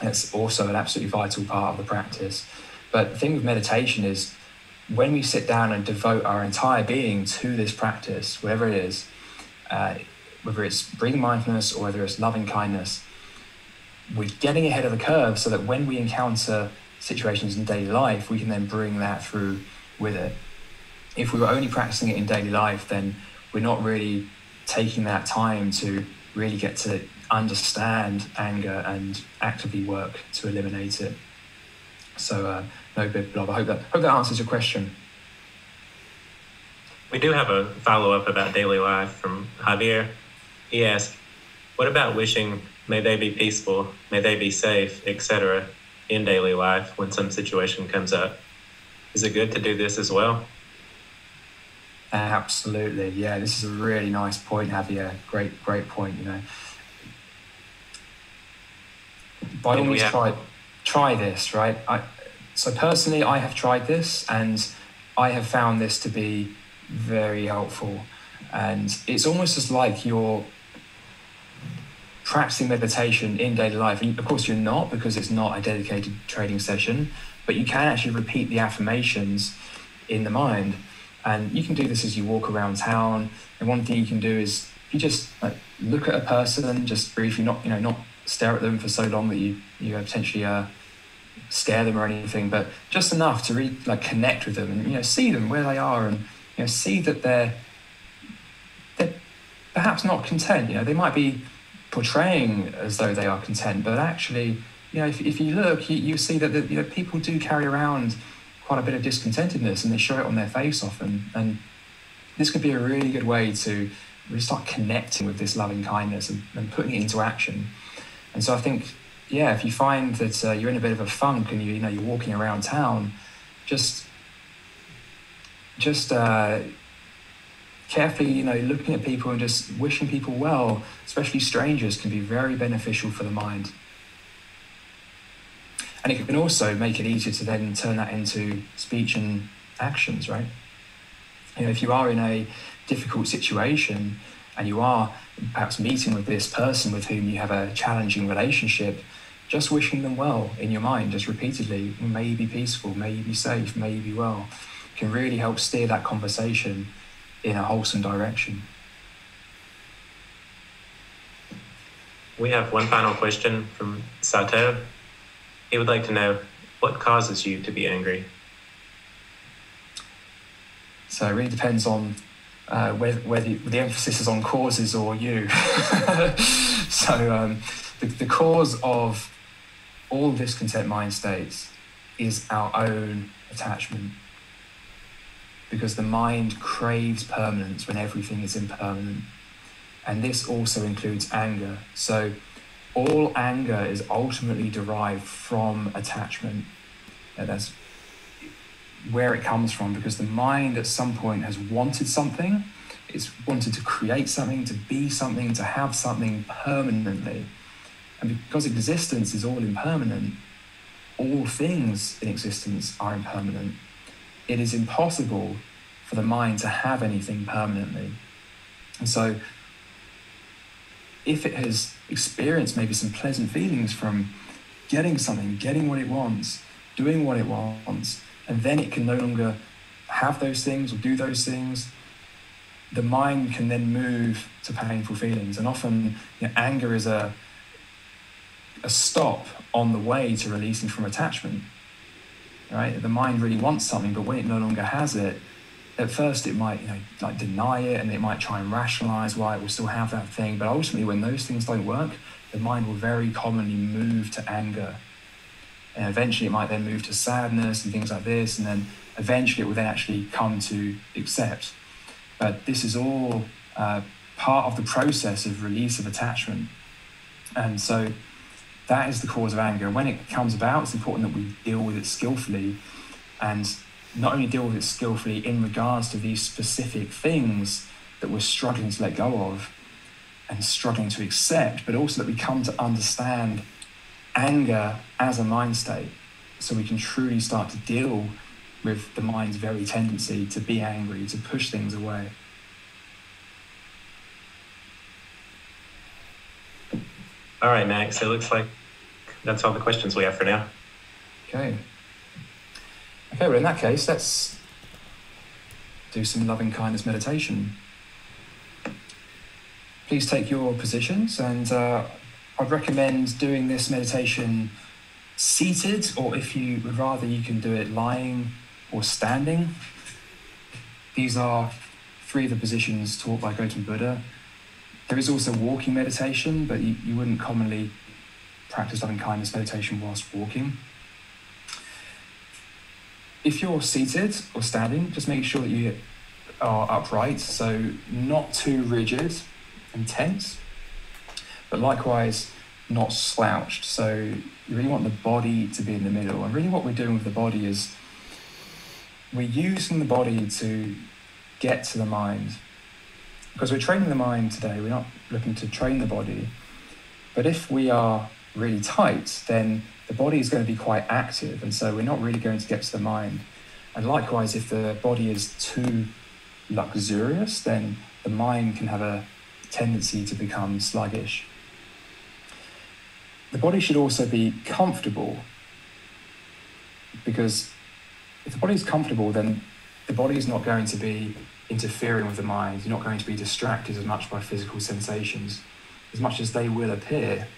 It's also an absolutely vital part of the practice. But the thing with meditation is, when we sit down and devote our entire being to this practice, whatever it is, whether it's breathing mindfulness or whether it's loving kindness, we're getting ahead of the curve so that when we encounter situations in daily life, we can then bring that through with it. If we were only practicing it in daily life, then we're not really taking that time to really get to understand anger and actively work to eliminate it. So no big blob. I hope that answers your question. We do have a follow-up about daily life from Javier. He asked, what about wishing, may they be peaceful, may they be safe, etc., in daily life when some situation comes up? Is it good to do this as well? Absolutely, yeah. This is a really nice point, Javier. Great point. By all means, try this, right? So personally, I have tried this, and I have found this to be very helpful. And it's almost as like you're practicing meditation in daily life. And of course, you're not, because it's not a dedicated training session, but you can actually repeat the affirmations in the mind. And you can do this as you walk around town. And one thing you can do is you just look at a person, just briefly, not stare at them for so long that you potentially scare them or anything, but just enough to really connect with them and see them where they are, and see that they're perhaps not content. They might be portraying as though they are content, but actually, if you look, you see that people do carry around quite a bit of discontentedness, and they show it on their face often. And this could be a really good way to really start connecting with this loving kindness and putting it into action. And so I think, if you find that you're in a bit of a funk and you're walking around town, just carefully, looking at people and just wishing people well, especially strangers, can be very beneficial for the mind. And it can also make it easier to then turn that into speech and actions, right? If you are in a difficult situation and you are perhaps meeting with this person with whom you have a challenging relationship, just wishing them well in your mind, just repeatedly, may you be peaceful, may you be safe, may you be well, can really help steer that conversation in a wholesome direction. We have one final question from Sato. He would like to know, what causes you to be angry? So it really depends on whether the emphasis is on causes or you. So the cause of all discontent mind states is our own attachment, because the mind craves permanence when everything is impermanent. And this also includes anger. So all anger is ultimately derived from attachment. That's where it comes from, because the mind at some point has wanted something. It's wanted to create something, to be something, to have something permanently. And because existence is all impermanent, all things in existence are impermanent, it is impossible for the mind to have anything permanently. And so if it has experienced maybe some pleasant feelings from getting something, getting what it wants, doing what it wants, and then it can no longer have those things or do those things, the mind can then move to painful feelings. And often anger is a stop on the way to releasing from attachment, right? The mind really wants something, but when it no longer has it, at first it might deny it, and it might try and rationalize why it will still have that thing. But ultimately, when those things don't work, the mind will very commonly move to anger. And eventually it might then move to sadness and things like this, and then eventually it will then actually come to accept. But this is all part of the process of release of attachment. And so that is the cause of anger. When it comes about, it's important that we deal with it skillfully, and not only deal with it skillfully in regards to these specific things that we're struggling to let go of and struggling to accept, but also that we come to understand anger as a mind state, so we can truly start to deal with the mind's very tendency to be angry, to push things away. All right, Max, it looks like that's all the questions we have for now. Okay, well, in that case, let's do some loving kindness meditation. Please take your positions, and I'd recommend doing this meditation seated, or if you would rather, you can do it lying or standing. These are three of the positions taught by Gautam Buddha. There is also walking meditation, but you wouldn't commonly practice loving kindness meditation whilst walking. If you're seated or standing, just make sure that you are upright, so not too rigid and tense, but likewise not slouched. So you really want the body to be in the middle. And really what we're doing with the body is we're using the body to get to the mind. Because we're training the mind today, we're not looking to train the body. But if we are really tight, then the body is going to be quite active, and so we're not really going to get to the mind. And likewise, if the body is too luxurious, then the mind can have a tendency to become sluggish. The body should also be comfortable, because if the body is comfortable, then the body is not going to be interfering with the mind. You're not going to be distracted as much by physical sensations, as much as they will appear.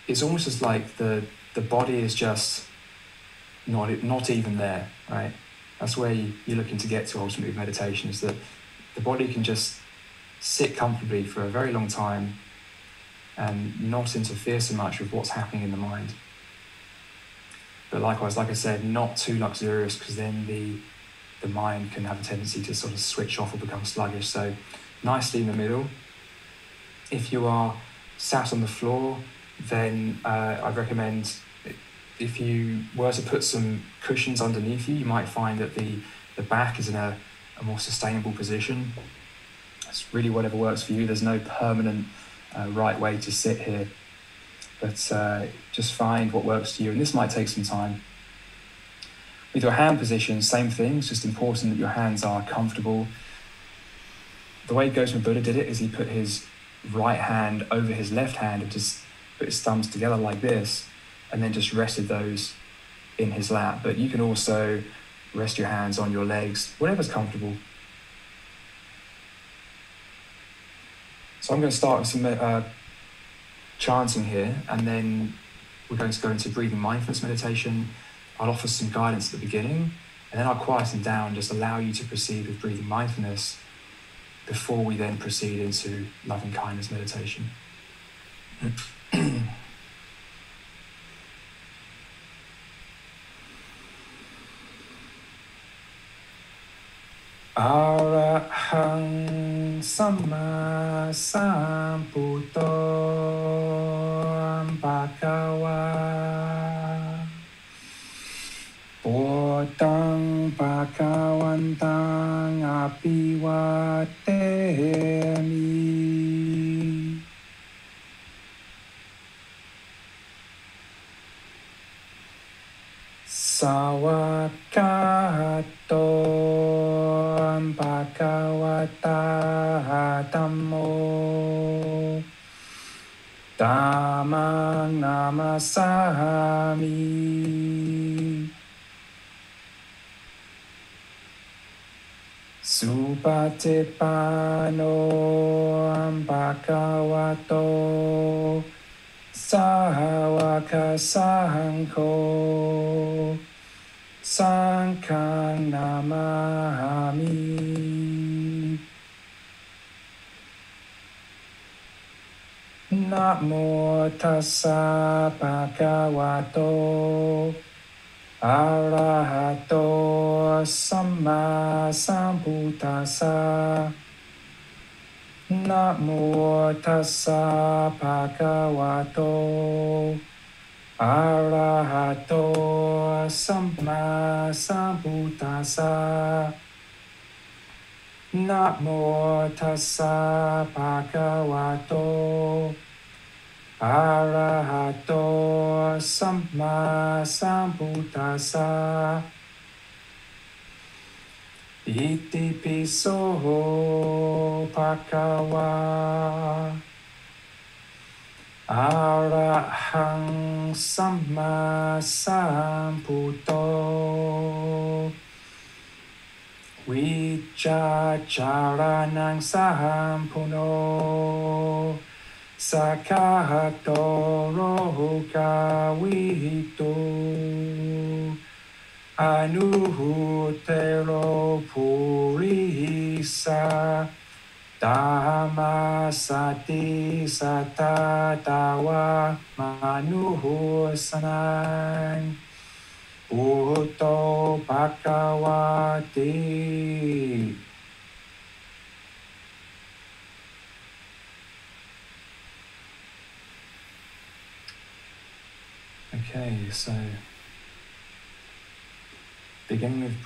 It's almost as like the body is just not even there, right? That's where you're looking to get to ultimately with meditation, is that the body can just sit comfortably for a very long time and not interfere so much with what's happening in the mind. But likewise, like I said, not too luxurious, because then the mind can have a tendency to sort of switch off or become sluggish. So nicely in the middle. If you are sat on the floor, then I'd recommend, if you were to put some cushions underneath you, you might find that the back is in a more sustainable position. It's really whatever works for you. There's no permanent right way to sit here, but just find what works for you. And this might take some time. With your hand position, same thing. It's just important that your hands are comfortable. The way Gautam Buddha did it is he put his right hand over his left hand and just put his thumbs together like this, and then just rested those in his lap. But you can also rest your hands on your legs, whatever's comfortable. So I'm going to start with some chanting here, and then we're going to go into breathing mindfulness meditation. I'll offer some guidance at the beginning, and then I'll quieten down and just allow you to proceed with breathing mindfulness before we then proceed into loving kindness meditation. Arahang Samma Sambuddho Bhagava Bodhang Bhagavantang Abhivatemi. Sawakato Bhagavata Dhammo Dhammang Namasami. Supatipano Bhagavato Sawaka Sangho Sanghang Namami. Namo tassa bhagavato arahato samma sambuddhassa. Namo tassa bhagavato arahato samma sambuddhassa. Namo tassa bhagavato arahato samma sambuddhassa. Iti piso bhagava arahang samma sambuddho. Vijajaranang sampuno sakahato roga vitu anuhutero purisa Dhamma sati sata tawa manuhosanang Bhutto bhagavati. Okay, so beginning with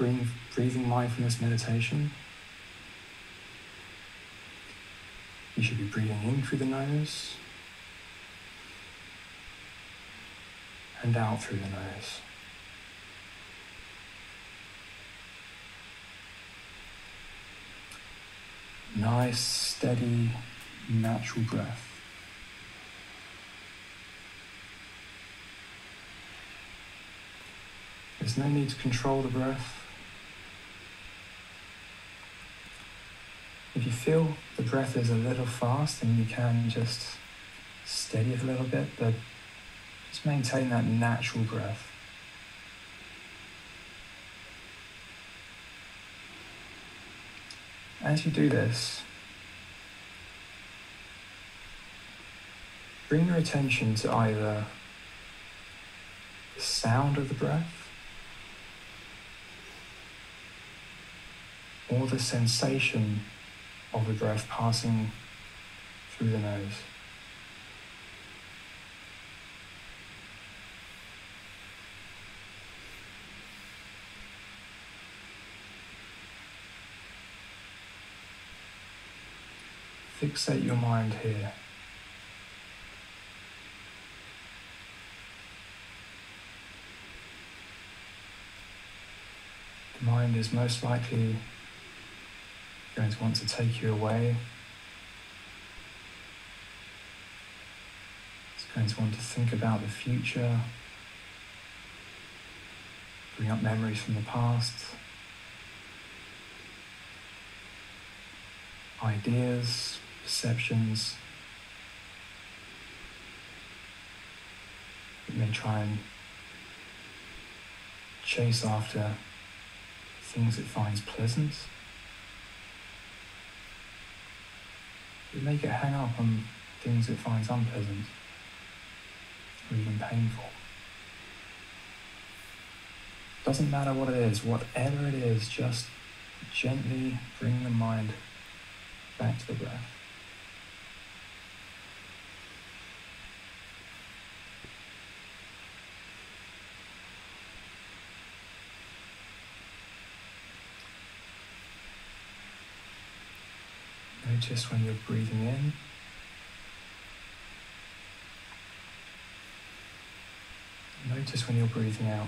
breathing mindfulness meditation. You should be breathing in through the nose and out through the nose. Nice, steady, natural breath. There's no need to control the breath. If you feel the breath is a little fast, then you can just steady it a little bit, but just maintain that natural breath. As you do this, bring your attention to either the sound of the breath or the sensation of the breath passing through the nose. Fixate your mind here. The mind is most likely going to want to take you away. It's going to want to think about the future, bring up memories from the past, ideas, perceptions. It may try and chase after things it finds pleasant. It may get hung up on things it finds unpleasant or even painful. Doesn't matter what it is, whatever it is, just gently bring the mind back to the breath. Notice when you're breathing in. Notice when you're breathing out.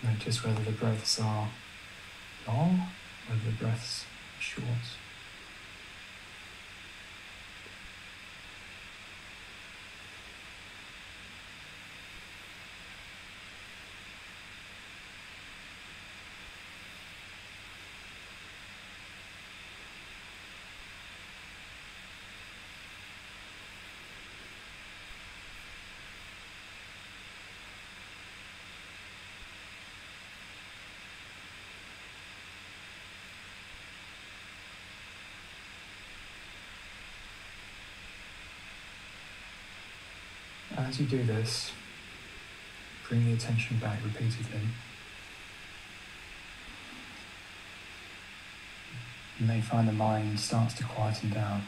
Notice whether the breaths are long, whether the breaths are short. As you do this, bring the attention back repeatedly. You may find the mind starts to quieten down.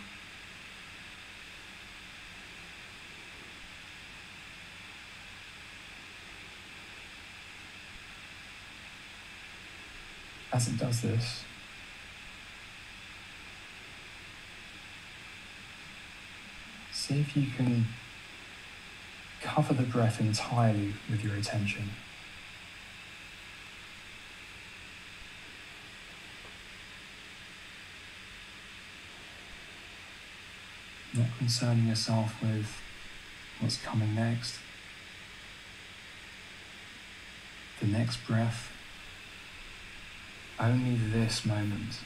As it does this, see if you can cover the breath entirely with your attention. Not concerning yourself with what's coming next, the next breath, only this moment.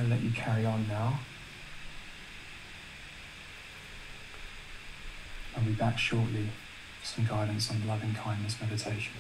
going to let you carry on now. I'll be back shortly for some guidance on loving kindness meditation.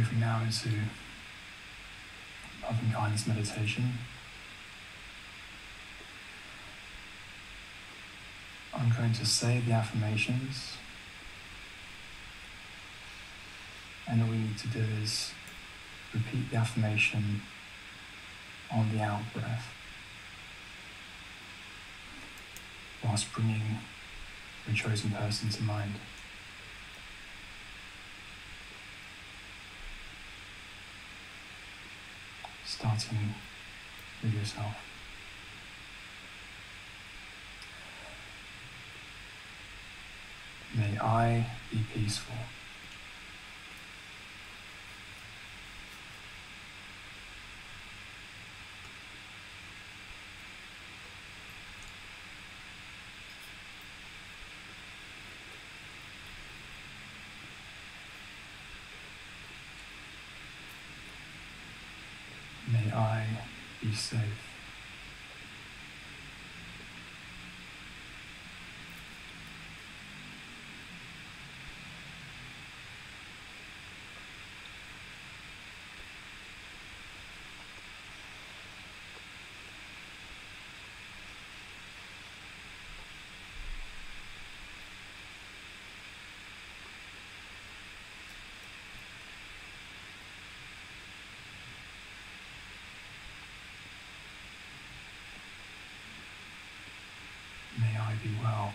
moving now into loving kindness meditation. I'm going to say the affirmations, and all we need to do is repeat the affirmation on the out breath, whilst bringing your chosen person to mind. Starting with yourself. May I be peaceful. May I be safe. May I be well.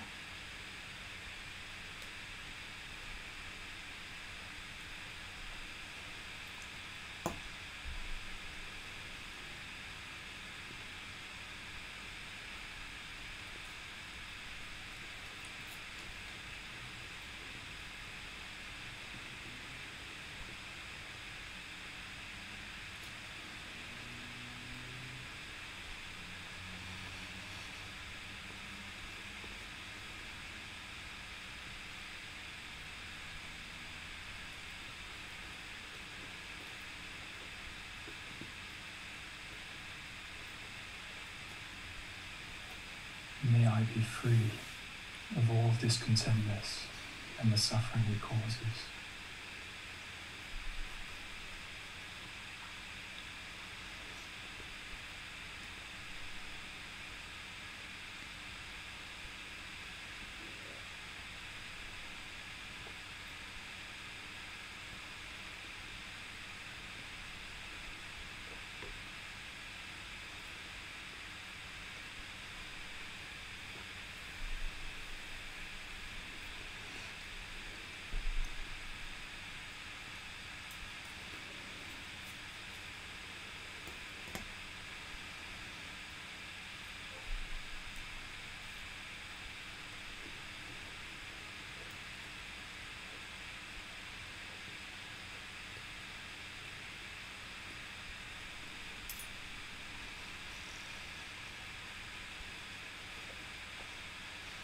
May I be free of all discontentness and the suffering it causes.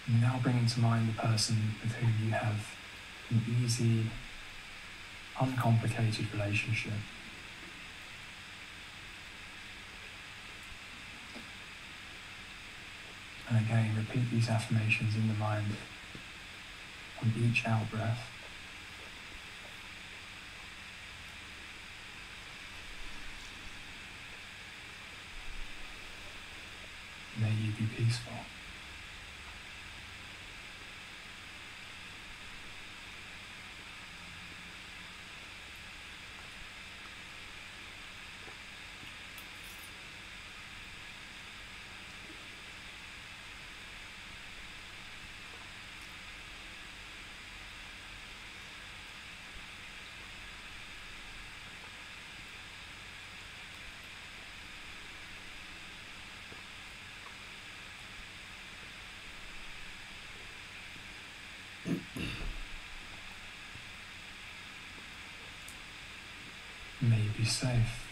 Now bringing to mind the person with whom you have an easy, uncomplicated relationship. And again, repeat these affirmations in the mind on each out breath. May you be peaceful. May you be safe.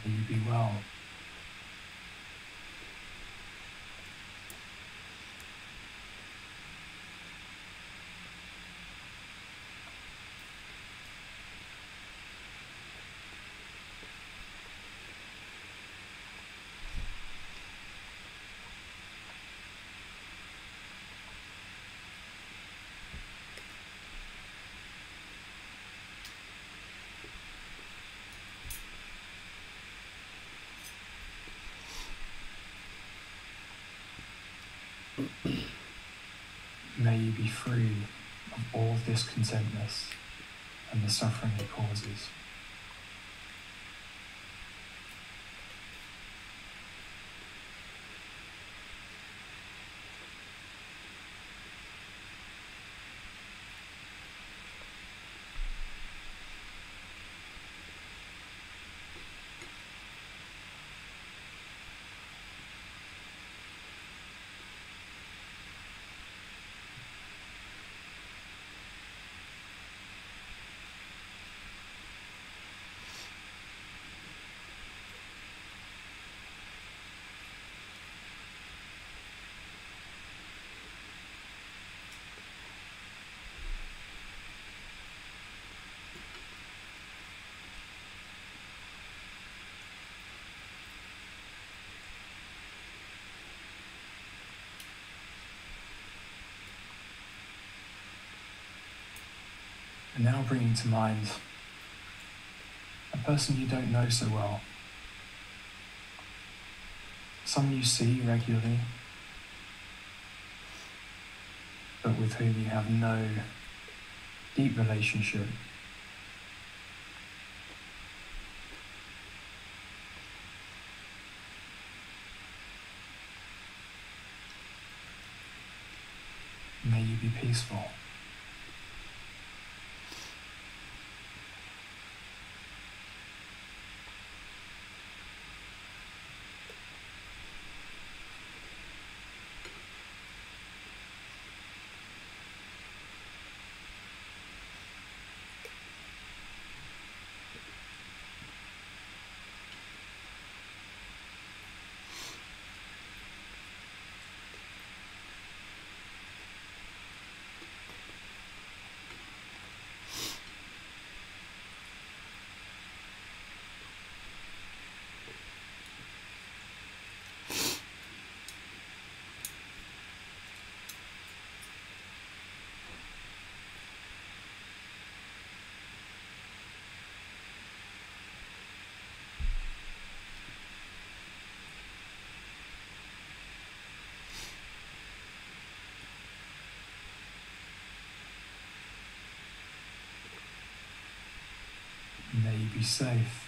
you be well. May you be free of all discontentness and the suffering it causes. And now bringing to mind a person you don't know so well, someone you see regularly, but with whom you have no deep relationship. May you be peaceful. May you be safe.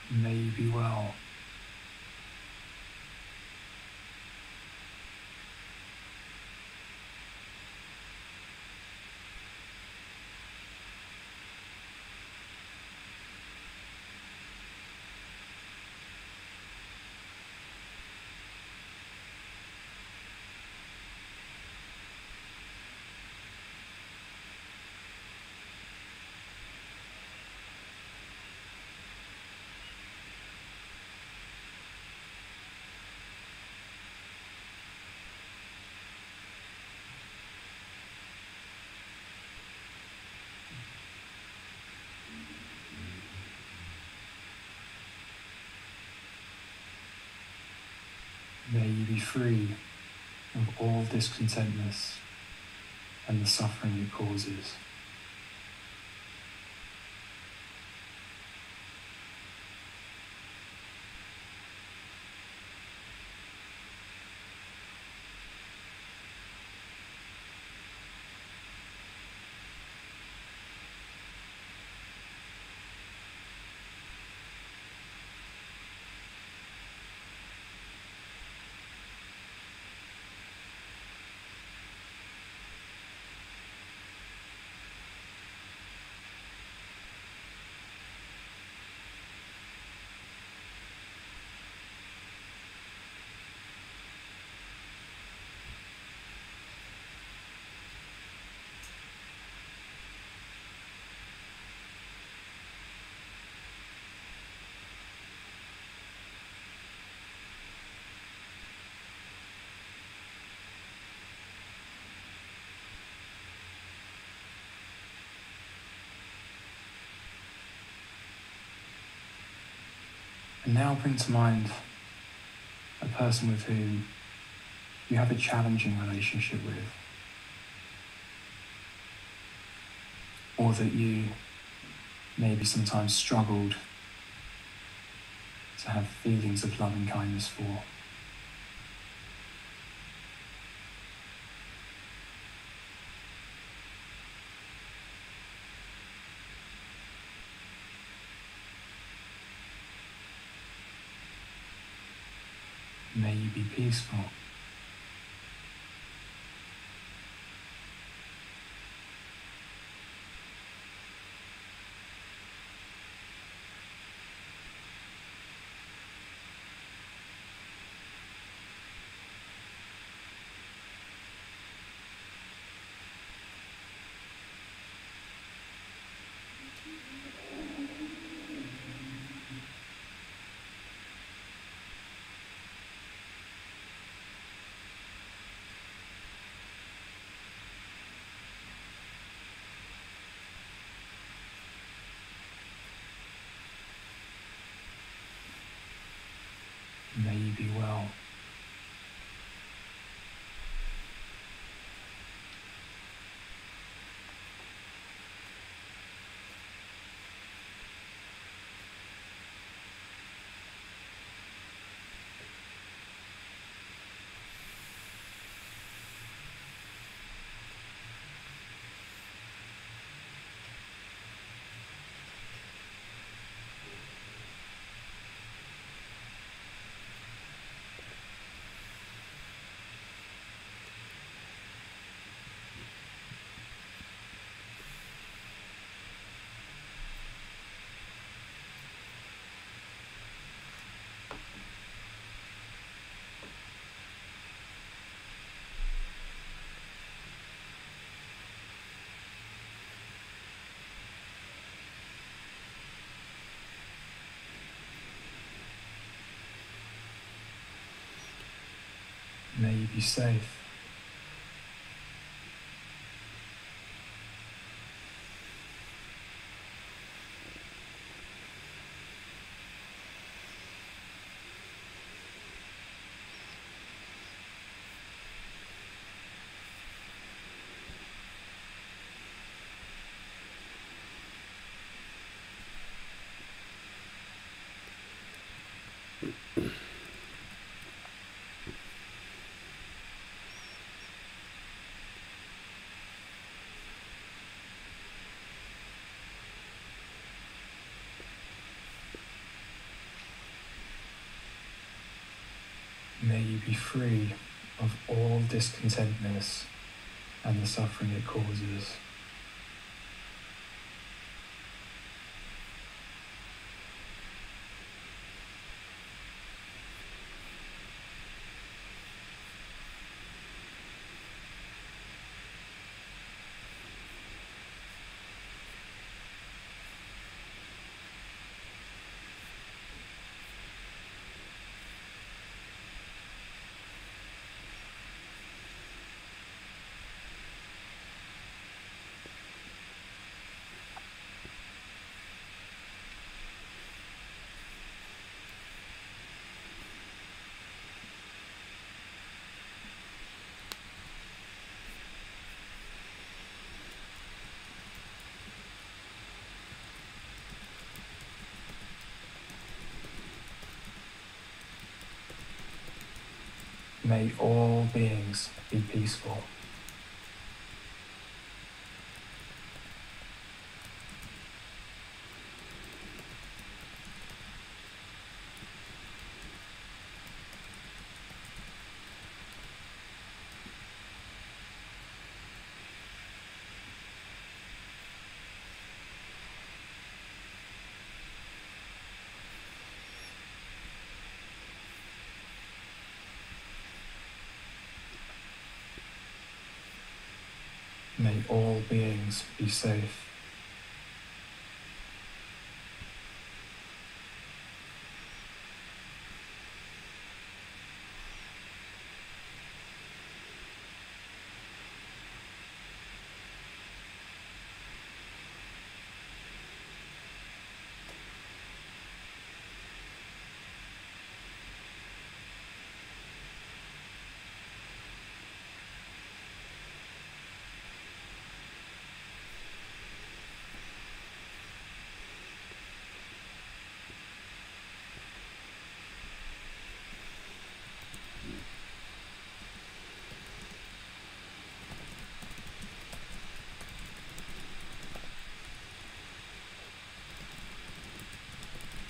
May you be well. May you be free of all discontentness and the suffering it causes. And now bring to mind a person with whom you have a challenging relationship with, or that you maybe sometimes struggled to have feelings of love and kindness for. May you be peaceful. May you be well. May you be safe. May you be free of all discontentness and the suffering it causes. May all beings be peaceful. May all beings be safe.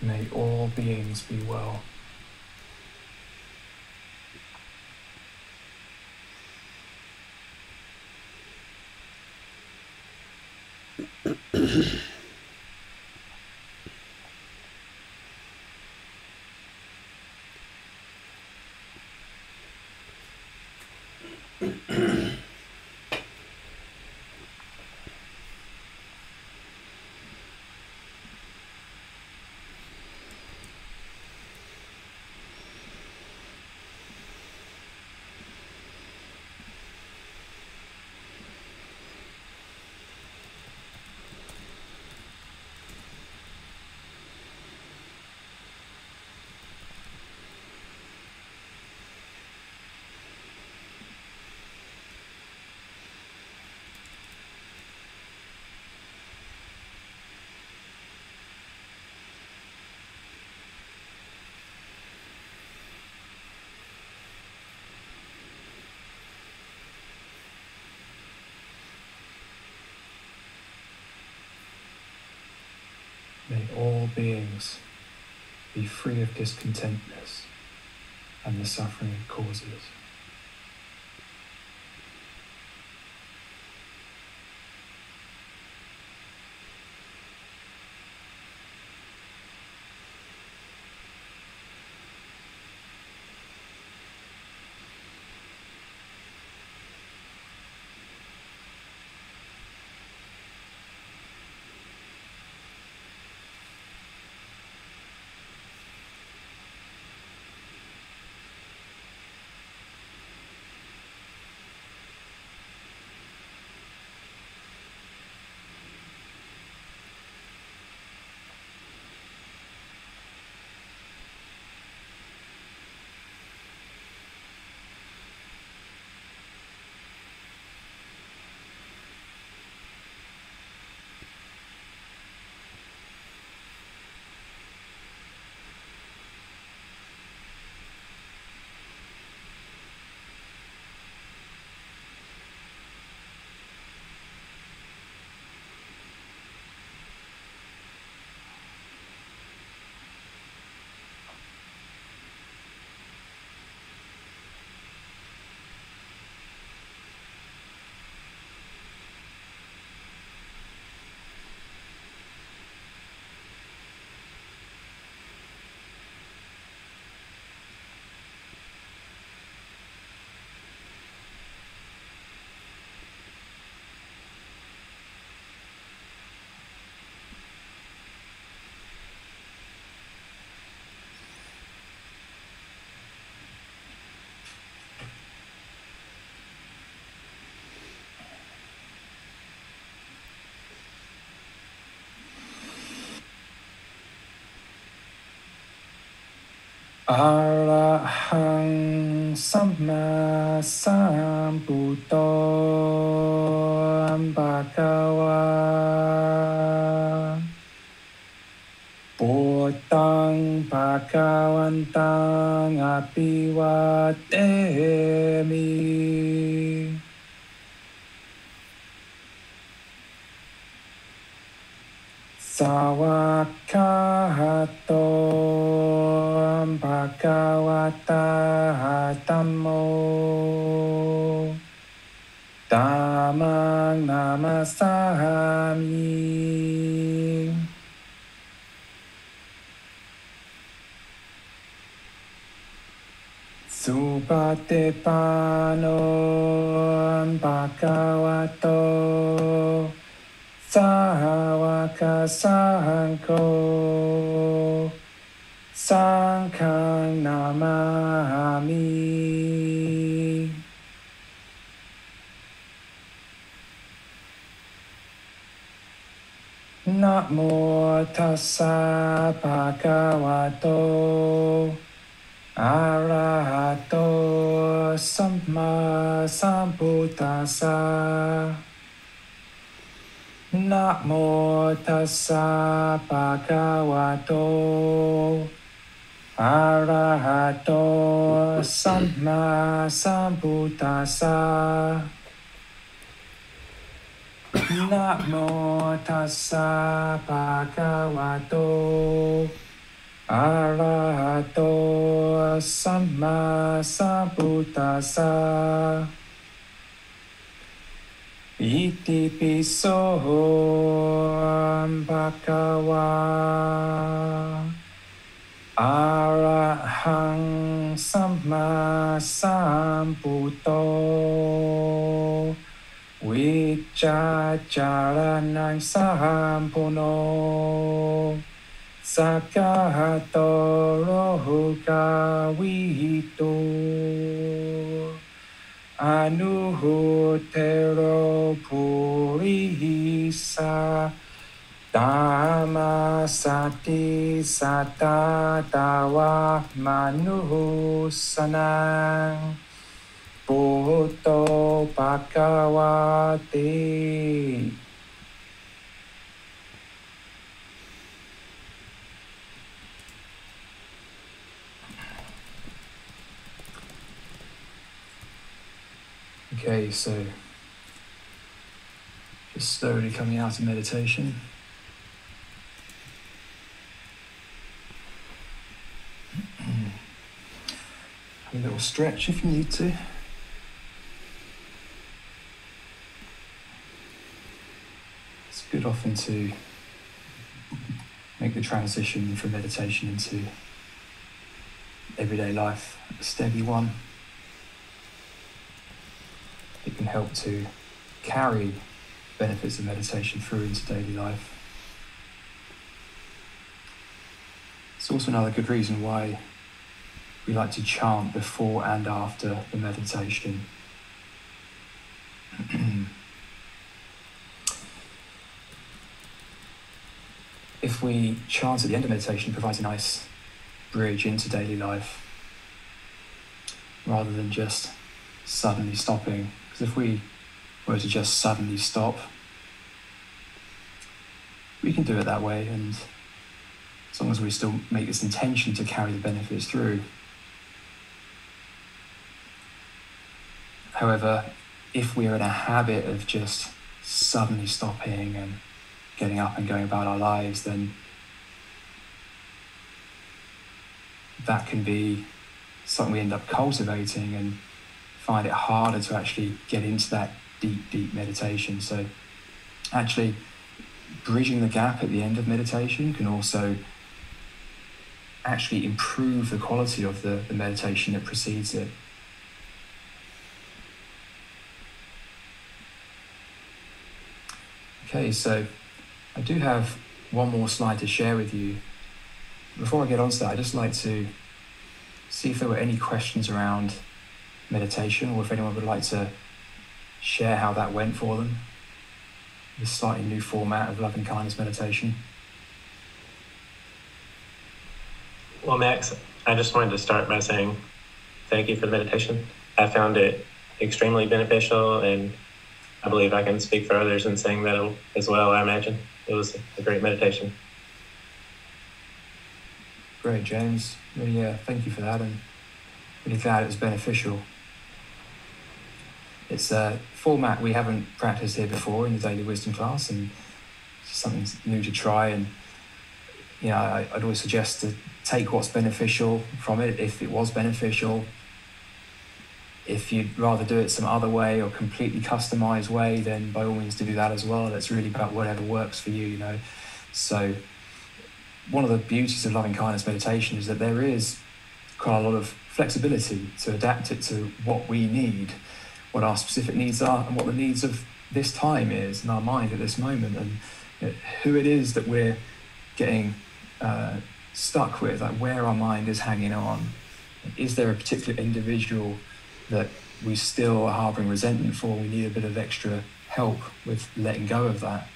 May all beings be well. May all beings be free of discontentness and the suffering it causes. Arahang Samma Sambuddho Bhagava Buddhang Bhagava Bhagavantang api vademi. Sawakkahato bhagavata dhammo dhammang namasami. Supatipano bhagavato Sawaka Sangho Sanghang Namami. Namo tassa bhagavato arahato samma sambuddhassa. Namo tassa bhagavato arahato samma sambuddhassa. Namo tassa bhagavato arahato samma sambuddhassa. Iti piso bhagava arahang samma sambuddho vicacaranang sampuno sakahato rohuka vihitu anuhutero purisa dhamma sati satatawa manusanang buddho bhagavati. Okay, so just slowly coming out of meditation. Have a little stretch if you need to. It's good often to make the transition from meditation into everyday life a steady one. It can help to carry benefits of meditation through into daily life. It's also another good reason why we like to chant before and after the meditation. If we chant at the end of meditation, it provides a nice bridge into daily life, rather than just suddenly stopping. Because if we were to just suddenly stop, we can do it that way, and as long as we still make this intention to carry the benefits through. However, if we are in a habit of just suddenly stopping and getting up and going about our lives, then that can be something we end up cultivating and find it harder to actually get into that deep meditation. So actually bridging the gap at the end of meditation can also actually improve the quality of the meditation that precedes it. Okay, so I do have one more slide to share with you. Before I get on to that, I'd just like to see if there were any questions around meditation, or if anyone would like to share how that went for them. This slightly new format of loving kindness meditation. Well, Max, I just wanted to start by saying thank you for the meditation. I found it extremely beneficial, and I believe I can speak for others in saying that as well. I imagine it was a great meditation. great, James. Really, thank you for that, and really glad it was beneficial. It's a format we haven't practiced here before in the Daily Wisdom class, and it's something new to try. And I'd always suggest to take what's beneficial from it, if it was beneficial. If you'd rather do it some other way or completely customized way, then by all means do that as well. It's really about whatever works for you, So one of the beauties of loving kindness meditation is that there is quite a lot of flexibility to adapt it to what we need, what our specific needs are, and what the needs of this time is in our mind at this moment, and who it is that we're getting stuck with, like where our mind is hanging on. Is there a particular individual that we still are harboring resentment for? We need a bit of extra help with letting go of that.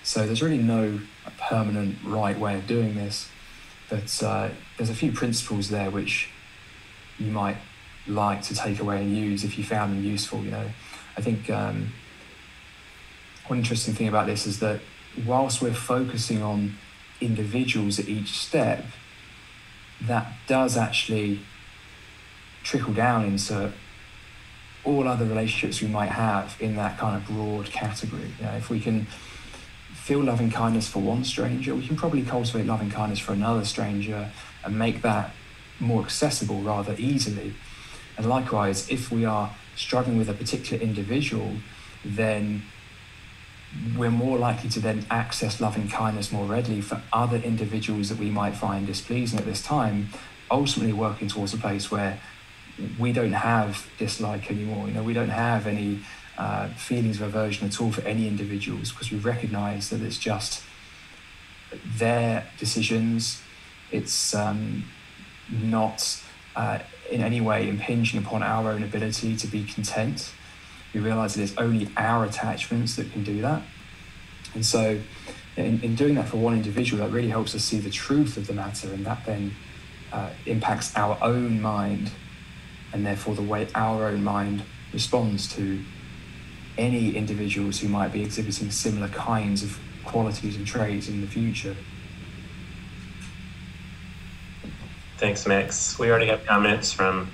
So there's really no permanent right way of doing this, but there's a few principles there which you might like to take away and use if you found them useful. I think one interesting thing about this is that whilst we're focusing on individuals at each step, that does actually trickle down into all other relationships we might have in that kind of broad category. If we can feel loving kindness for one stranger, we can probably cultivate loving kindness for another stranger and make that more accessible rather easily. And likewise, if we are struggling with a particular individual, then we're more likely to then access loving kindness more readily for other individuals that we might find displeasing at this time, ultimately working towards a place where we don't have dislike anymore. We don't have any feelings of aversion at all for any individuals, because we recognize that it's just their decisions. It's not in any way impinging upon our own ability to be content. We realize that it's only our attachments that can do that. And so in doing that for one individual, that really helps us see the truth of the matter, and that then impacts our own mind, and therefore the way our own mind responds to any individuals who might be exhibiting similar kinds of qualities and traits in the future. Thanks, Max. We already have comments from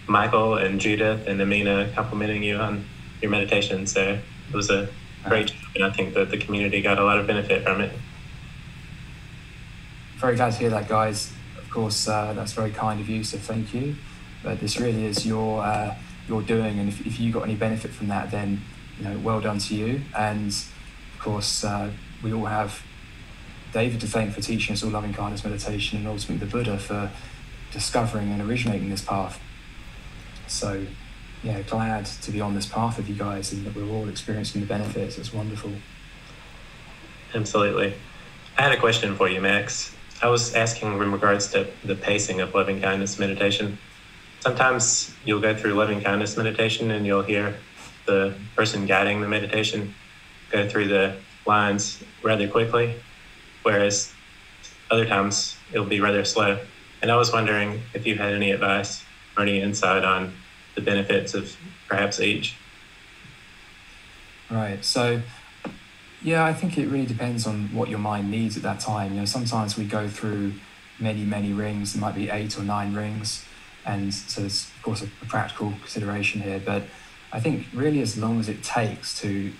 Michael and Judith and Amina complimenting you on your meditation, so it was a great job, and I think that the community got a lot of benefit from it. Very glad to hear that, guys. Of course, that's very kind of you, so thank you. But this really is your doing, and if you got any benefit from that, then well done to you. And of course, we all have David to thank for teaching us all loving kindness meditation, and ultimately the Buddha for discovering and originating this path. So glad to be on this path with you guys, and that we're all experiencing the benefits. It's wonderful. Absolutely. I had a question for you, Max. I was asking in regards to the pacing of loving kindness meditation. Sometimes you'll go through loving kindness meditation and you'll hear the person guiding the meditation go through the lines rather quickly, whereas other times it'll be rather slow. And I was wondering if you had any advice or any insight on the benefits of perhaps each. Right. So, I think it really depends on what your mind needs at that time. Sometimes we go through many, many rings. There might be 8 or 9 rings. And so there's, of course, a practical consideration here. But I think really as long as it takes to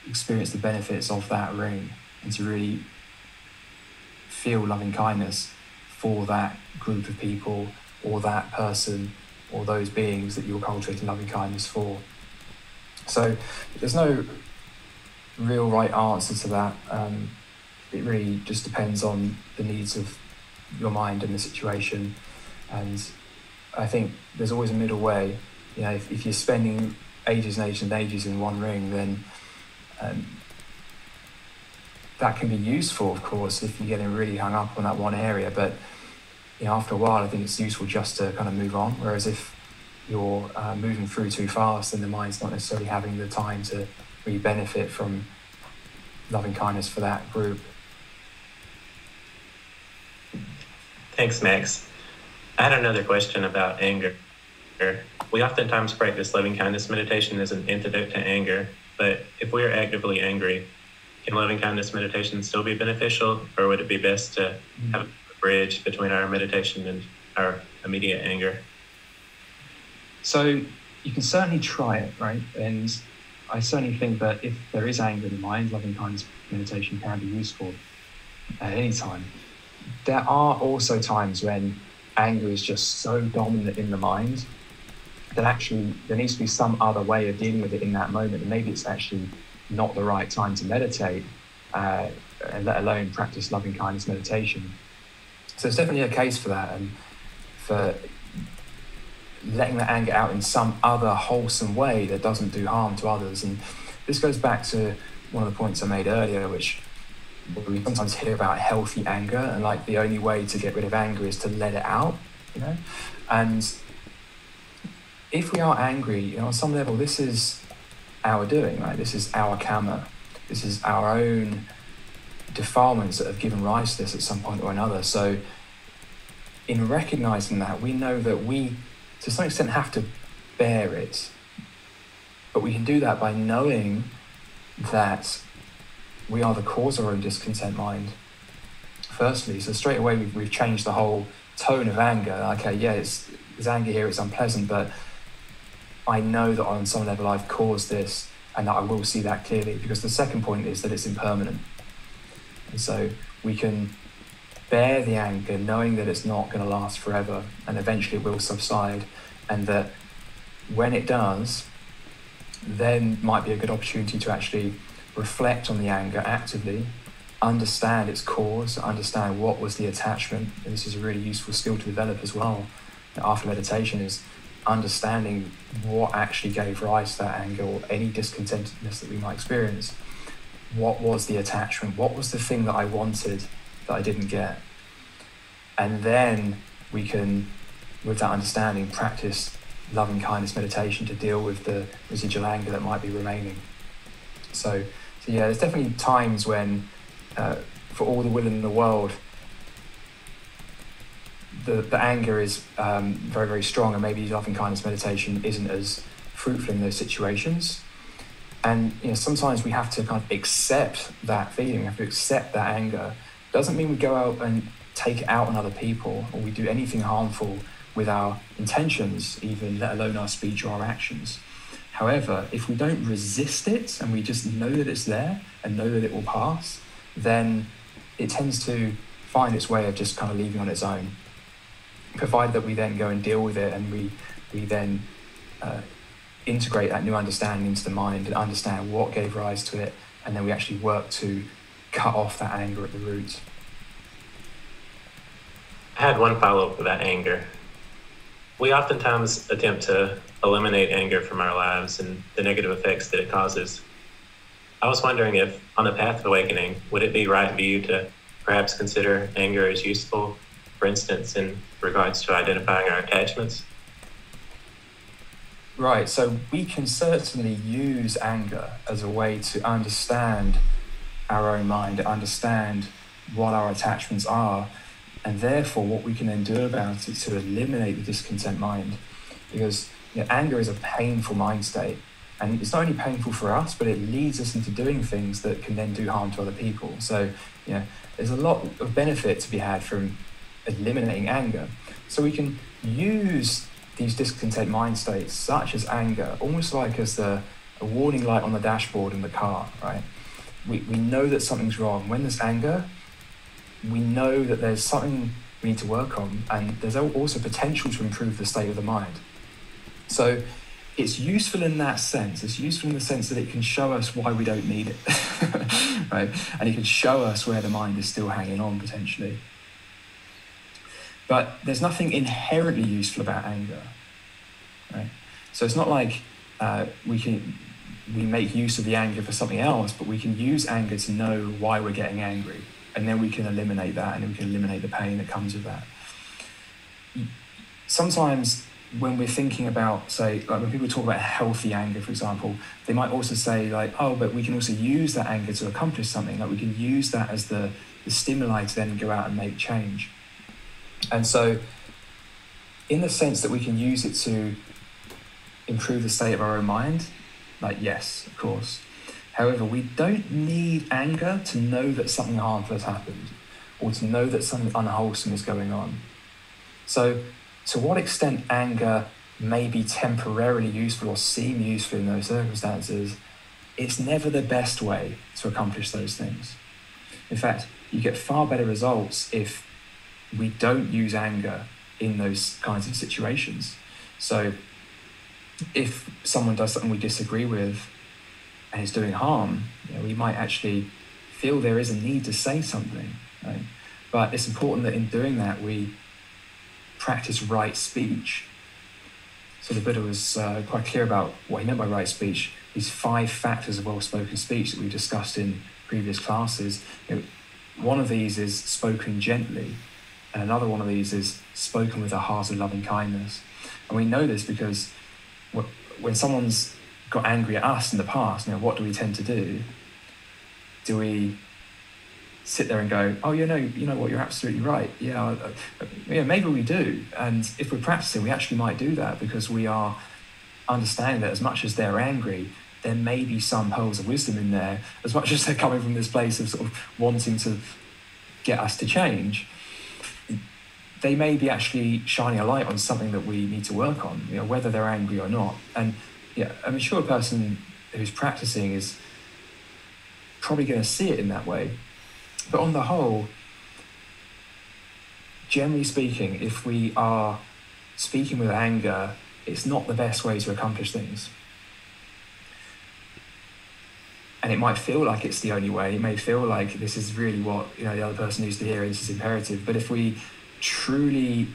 experience the benefits of that ring and to really feel loving kindness for that group of people or that person or those beings that you're cultivating loving kindness for. So there's no real right answer to that. It really just depends on the needs of your mind and the situation. And I think there's always a middle way. If you're spending ages and ages and ages in one ring, then that can be useful, of course, if you're getting really hung up on that one area. But after a while, I think it's useful just to kind of move on. Whereas if you're moving through too fast, then the mind's not necessarily having the time to really benefit from loving kindness for that group. Thanks, Max. I had another question about anger. We oftentimes practice loving kindness meditation as an antidote to anger, but if we are actively angry, can loving kindness meditation still be beneficial, or would it be best to have bridge between our meditation and our immediate anger? So you can certainly try it, right? And I certainly think that if there is anger in the mind, loving kindness meditation can be useful at any time. There are also times when anger is just so dominant in the mind that actually there needs to be some other way of dealing with it in that moment. And maybe it's actually not the right time to meditate, and let alone practice loving kindness meditation. So there's definitely a case for that, and for letting that anger out in some other wholesome way that doesn't do harm to others. And this goes back to one of the points I made earlier, which we sometimes hear about healthy anger, and like the only way to get rid of anger is to let it out, you know? And if we are angry, you know, on some level, this is our doing, right? This is our karma. This is our own defilements that have given rise to this at some point or another. So in recognizing that, we know that we, to some extent, have to bear it. But we can do that by knowing that we are the cause of our own discontent mind, firstly. So straight away, we've changed the whole tone of anger. Okay, yeah, there's anger here, it's unpleasant, but I know that on some level I've caused this, and that I will see that clearly, because the second point is that it's impermanent. And so we can bear the anger knowing that it's not going to last forever, and eventually it will subside, and that when it does, then might be a good opportunity to actually reflect on the anger actively, understand its cause, understand what was the attachment. And this is a really useful skill to develop as well after meditation, is understanding what actually gave rise to that anger or any discontentedness that we might experience. What was the attachment? What was the thing that I wanted that I didn't get? And then we can, with that understanding, practice loving kindness meditation to deal with the residual anger that might be remaining. So yeah, there's definitely times when, for all the will in the world, the anger is very, very strong, and maybe loving kindness meditation isn't as fruitful in those situations. And you know, sometimes we have to kind of accept that feeling, we have to accept that anger. Doesn't mean we go out and take it out on other people, or we do anything harmful with our intentions, even, let alone our speech or our actions. However, if we don't resist it and we just know that it's there and know that it will pass, then it tends to find its way of just kind of leaving on its own, provided that we then go and deal with it, and we then integrate that new understanding into the mind and understand what gave rise to it, and then we actually work to cut off that anger at the root. I had one follow-up with that anger. We oftentimes attempt to eliminate anger from our lives and the negative effects that it causes. I was wondering if, on the path of awakening, would it be right for you to perhaps consider anger as useful, for instance, in regards to identifying our attachments? Right, so we can certainly use anger as a way to understand our own mind, understand what our attachments are, and therefore what we can then do about it to eliminate the discontent mind. Because you know, anger is a painful mind state, and it's not only painful for us, but it leads us into doing things that can then do harm to other people. So you know, there's a lot of benefit to be had from eliminating anger. So we can use these discontent mind states, such as anger, almost like as a warning light on the dashboard in the car, right? We know that something's wrong. When there's anger, we know that there's something we need to work on, and there's also potential to improve the state of the mind. So it's useful in that sense. It's useful in the sense that it can show us why we don't need it, right? And it can show us where the mind is still hanging on, potentially. But there's nothing inherently useful about anger, right? So it's not like we make use of the anger for something else, but we can use anger to know why we're getting angry, and then we can eliminate that, and then we can eliminate the pain that comes with that. Sometimes when we're thinking about, say, like when people talk about healthy anger, for example, they might also say like, oh, but we can also use that anger to accomplish something. Like we can use that as the stimuli to then go out and make change. And so in the sense that we can use it to improve the state of our own mind, like yes, of course. However, we don't need anger to know that something harmful has happened, or to know that something unwholesome is going on. So to what extent anger may be temporarily useful or seem useful in those circumstances, it's never the best way to accomplish those things. In fact, you get far better results if we don't use anger in those kinds of situations. So if someone does something we disagree with and is doing harm, we might actually feel there is a need to say something, right? But it's important that in doing that, we practice right speech. So the Buddha was quite clear about what he meant by right speech. These 5 factors of well-spoken speech that we discussed in previous classes. One of these is spoken gently, and another one of these is spoken with a heart of loving kindness. And we know this because when someone's got angry at us in the past, what do we tend to do? Do we sit there and go, oh, you know what, you're absolutely right. Yeah, maybe we do. And if we're practicing, we actually might do that because we are understanding that as much as they're angry, there may be some pearls of wisdom in there, as much as they're coming from this place of sort of wanting to get us to change. They may be actually shining a light on something that we need to work on, whether they're angry or not. And a mature person who's practicing is probably going to see it in that way. But on the whole, generally speaking, if we are speaking with anger, it's not the best way to accomplish things. And it might feel like it's the only way. It may feel like this is really what the other person needs to hear, and this is imperative. But if we truly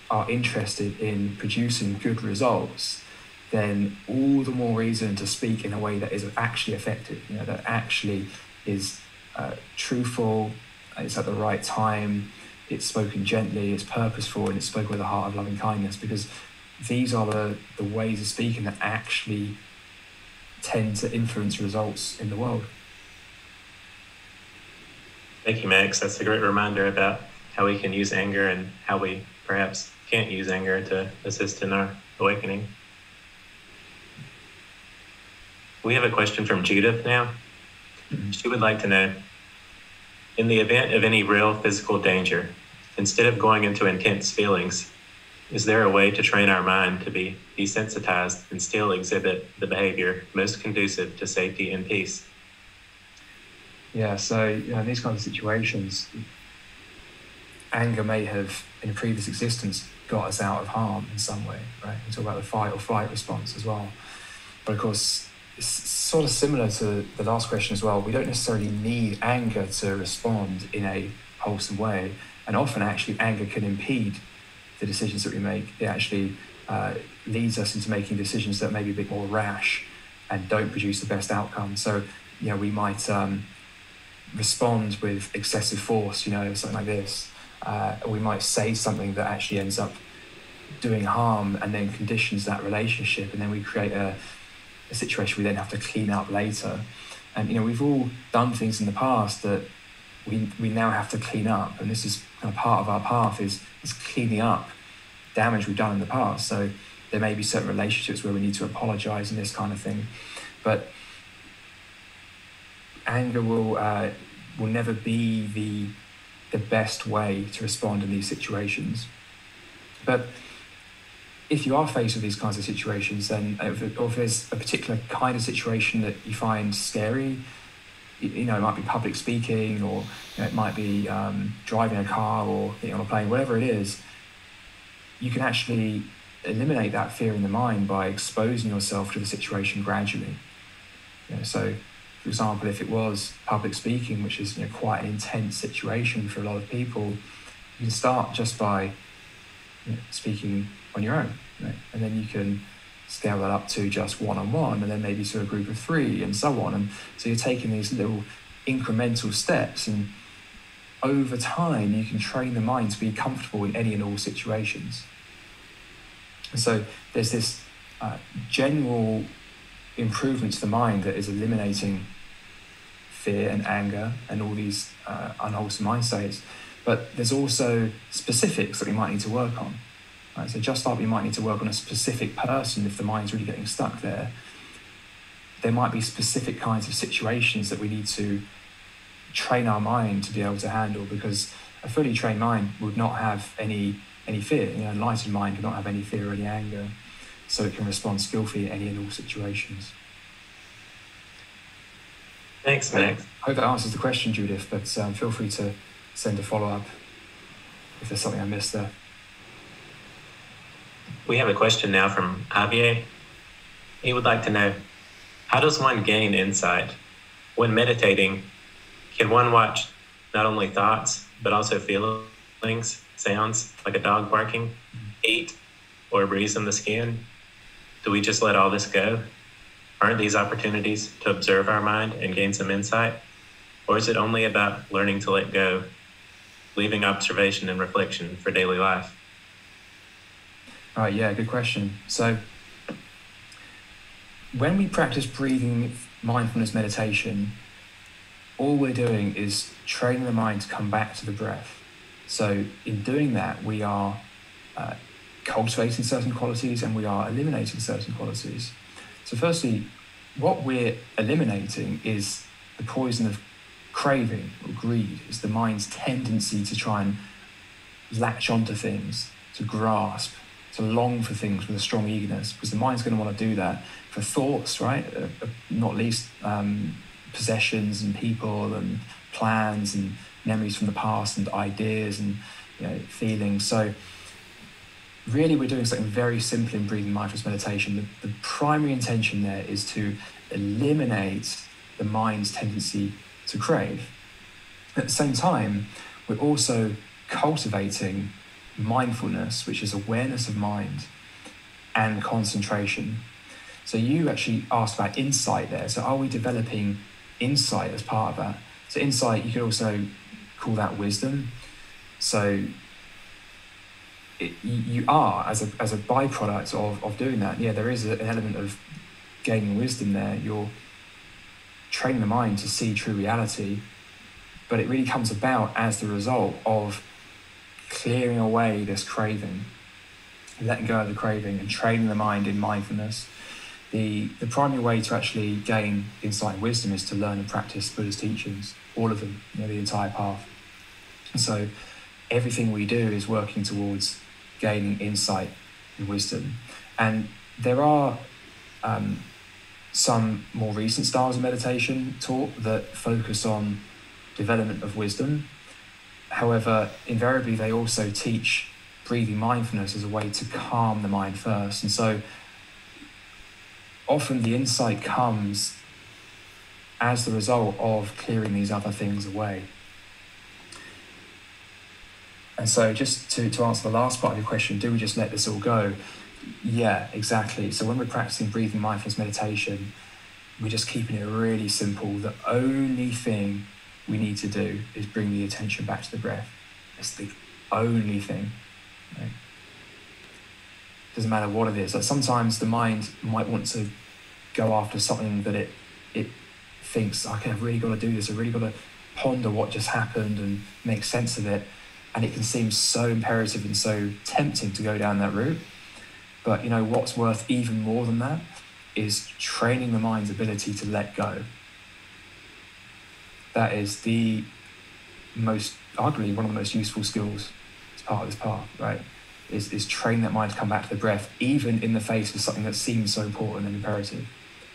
are interested in producing good results, then all the more reason to speak in a way that is actually effective, that actually is truthful, it's at the right time, it's spoken gently, it's purposeful, and it's spoken with a heart of loving kindness, because these are the ways of speaking that actually tend to influence results in the world. Thank you, Max. That's a great reminder about how we can use anger and how we perhaps can't use anger to assist in our awakening. We have a question from Judith now. She would like to know, in the event of any real physical danger, instead of going into intense feelings, is there a way to train our mind to be desensitized and still exhibit the behavior most conducive to safety and peace? Yeah, so in these kinds of situations, anger may have, in a previous existence, got us out of harm in some way, right? We talk about the fight or flight response as well. But of course, it's sort of similar to the last question as well. We don't necessarily need anger to respond in a wholesome way. And often, actually, anger can impede the decisions that we make. It actually leads us into making decisions that may be a bit more rash and don't produce the best outcome. So, we might respond with excessive force, something like this. We might say something that actually ends up doing harm and then conditions that relationship, and then we create a situation we then have to clean up later. And we've all done things in the past that we now have to clean up, and this is kind of part of our path is cleaning up damage we've done in the past. So there may be certain relationships where we need to apologize and this kind of thing, but anger will never be the best way to respond in these situations. But if you are faced with these kinds of situations, then if there's a particular kind of situation that you find scary, it might be public speaking, or it might be driving a car or getting on a plane, whatever it is, you can actually eliminate that fear in the mind by exposing yourself to the situation gradually. So, for example, if it was public speaking, which is quite an intense situation for a lot of people, you can start just by speaking on your own, right? And then you can scale that up to just one-on-one, and then maybe to a group of 3, and so on. And so you're taking these little incremental steps, and over time you can train the mind to be comfortable in any and all situations. And so there's this general improvement to the mind that is eliminating fear and anger and all these unwholesome mind states. But there's also specifics that we might need to work on. Right? So just like we might need to work on a specific person if the mind's really getting stuck there, there might be specific kinds of situations that we need to train our mind to be able to handle, because a fully trained mind would not have any fear. You know, an enlightened mind would not have any fear or any anger, so it can respond skillfully in any and all situations. Thanks, Max. I hope that answers the question, Judith, but feel free to send a follow-up if there's something I missed there. We have a question now from Javier. He would like to know, how does one gain insight? When meditating, can one watch not only thoughts, but also feelings, sounds, like a dog barking, heat, or a breeze in the skin? Do we just let all this go? Aren't these opportunities to observe our mind and gain some insight? Or is it only about learning to let go, leaving observation and reflection for daily life? All right, yeah, good question. So when we practice breathing mindfulness meditation, all we're doing is training the mind to come back to the breath. So in doing that, we are cultivating certain qualities and we are eliminating certain qualities. So firstly, what we're eliminating is the poison of craving or greed. Is the mind's tendency to try and latch onto things, to grasp, to long for things with a strong eagerness, because the mind's going to want to do that for thoughts, right? Not least possessions and people and plans and memories from the past and ideas and feelings. So really, we're doing something very simple in breathing mindfulness meditation. The primary intention there is to eliminate the mind's tendency to crave. At the same time, we're also cultivating mindfulness, which is awareness of mind and concentration. So you actually asked about insight there. So are we developing insight as part of that? So insight, you could also call that wisdom. So you are, as a byproduct of doing that, there is an element of gaining wisdom there. You're training the mind to see true reality, but it really comes about as the result of clearing away this craving, letting go of the craving and training the mind in mindfulness. The primary way to actually gain insight and wisdom is to learn and practice Buddha's teachings, all of them, the entire path. And so everything we do is working towards gaining insight and wisdom. And there are some more recent styles of meditation taught that focus on development of wisdom. However, invariably, they also teach breathing mindfulness as a way to calm the mind first. And so often the insight comes as the result of clearing these other things away. And so just to answer the last part of your question, do we just let this all go? Yeah, exactly. So when we're practicing breathing mindfulness meditation, we're just keeping it really simple. The only thing we need to do is bring the attention back to the breath. It's the only thing. Right? Doesn't matter what it is. Like sometimes the mind might want to go after something that it thinks, okay, I've really got to do this. I've really got to ponder what just happened and make sense of it. And it can seem so imperative and so tempting to go down that route. But what's worth even more than that is training the mind's ability to let go. That is arguably one of the most useful skills as part of this path, right? Is train that mind to come back to the breath, even in the face of something that seems so important and imperative.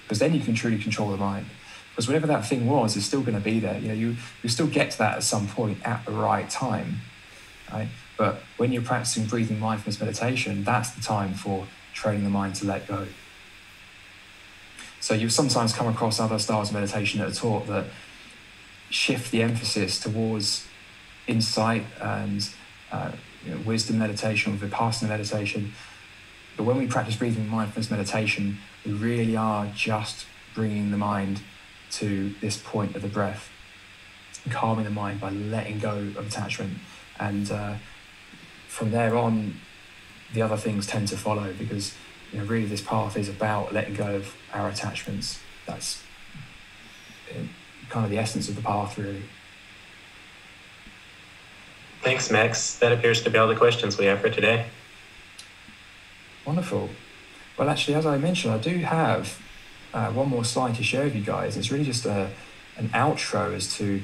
Because then you can truly control the mind. Because whatever that thing was is still going to be there. You still get to that at some point at the right time. Right? But when you're practicing breathing mindfulness meditation, that's the time for training the mind to let go. So you sometimes come across other styles of meditation that are taught that shift the emphasis towards insight and wisdom meditation or vipassana meditation. But when we practice breathing mindfulness meditation, we really are just bringing the mind to this point of the breath, and calming the mind by letting go of attachment. And from there on, the other things tend to follow, because really this path is about letting go of our attachments. That's kind of the essence of the path, really. Thanks, Max. That appears to be all the questions we have for today. Wonderful. Well, actually, as I mentioned, I do have one more slide to share with you guys. It's really just an outro as to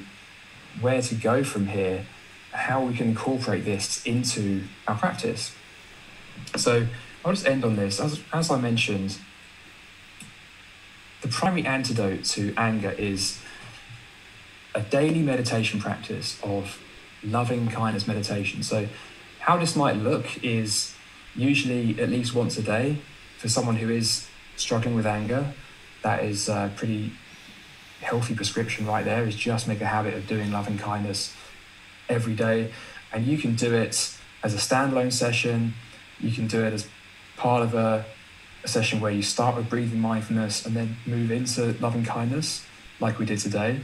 where to go from here, how we can incorporate this into our practice. So I'll just end on this. As I mentioned, the primary antidote to anger is a daily meditation practice of loving kindness meditation. So how this might look is usually at least once a day for someone who is struggling with anger. That is a pretty healthy prescription right there, is just make a habit of doing loving kindness every day. And you can do it as a standalone session. You can do it as part of a session where you start with breathing mindfulness and then move into loving kindness, like we did today.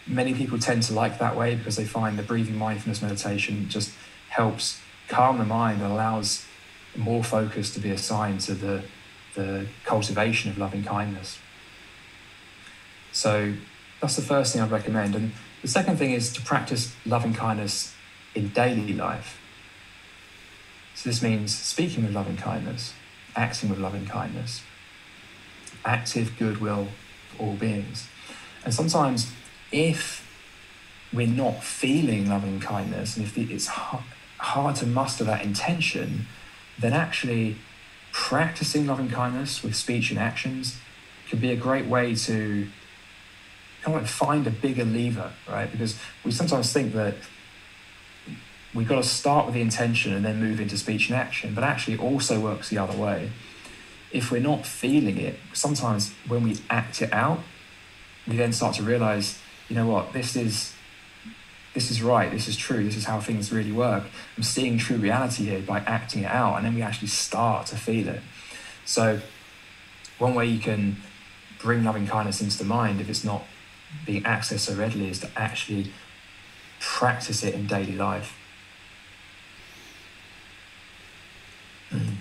Many people tend to like that way because they find the breathing mindfulness meditation just helps calm the mind and allows more focus to be assigned to the cultivation of loving kindness. So that's the first thing I'd recommend. And the second thing is to practice loving kindness in daily life. So this means speaking with loving kindness, acting with loving kindness, active goodwill for all beings. And sometimes if we're not feeling loving kindness, and if it's hard to muster that intention, then actually practicing loving kindness with speech and actions can be a great way to kind of like find a bigger lever, right? Because we sometimes think that we've got to start with the intention and then move into speech and action, but actually it also works the other way. If we're not feeling it, sometimes when we act it out, we then start to realize, you know what, this is right, this is true, this is how things really work. I'm seeing true reality here by acting it out, and then we actually start to feel it. So one way you can bring loving kindness into the mind, if it's not being accessed so readily, is to actually practice it in daily life. And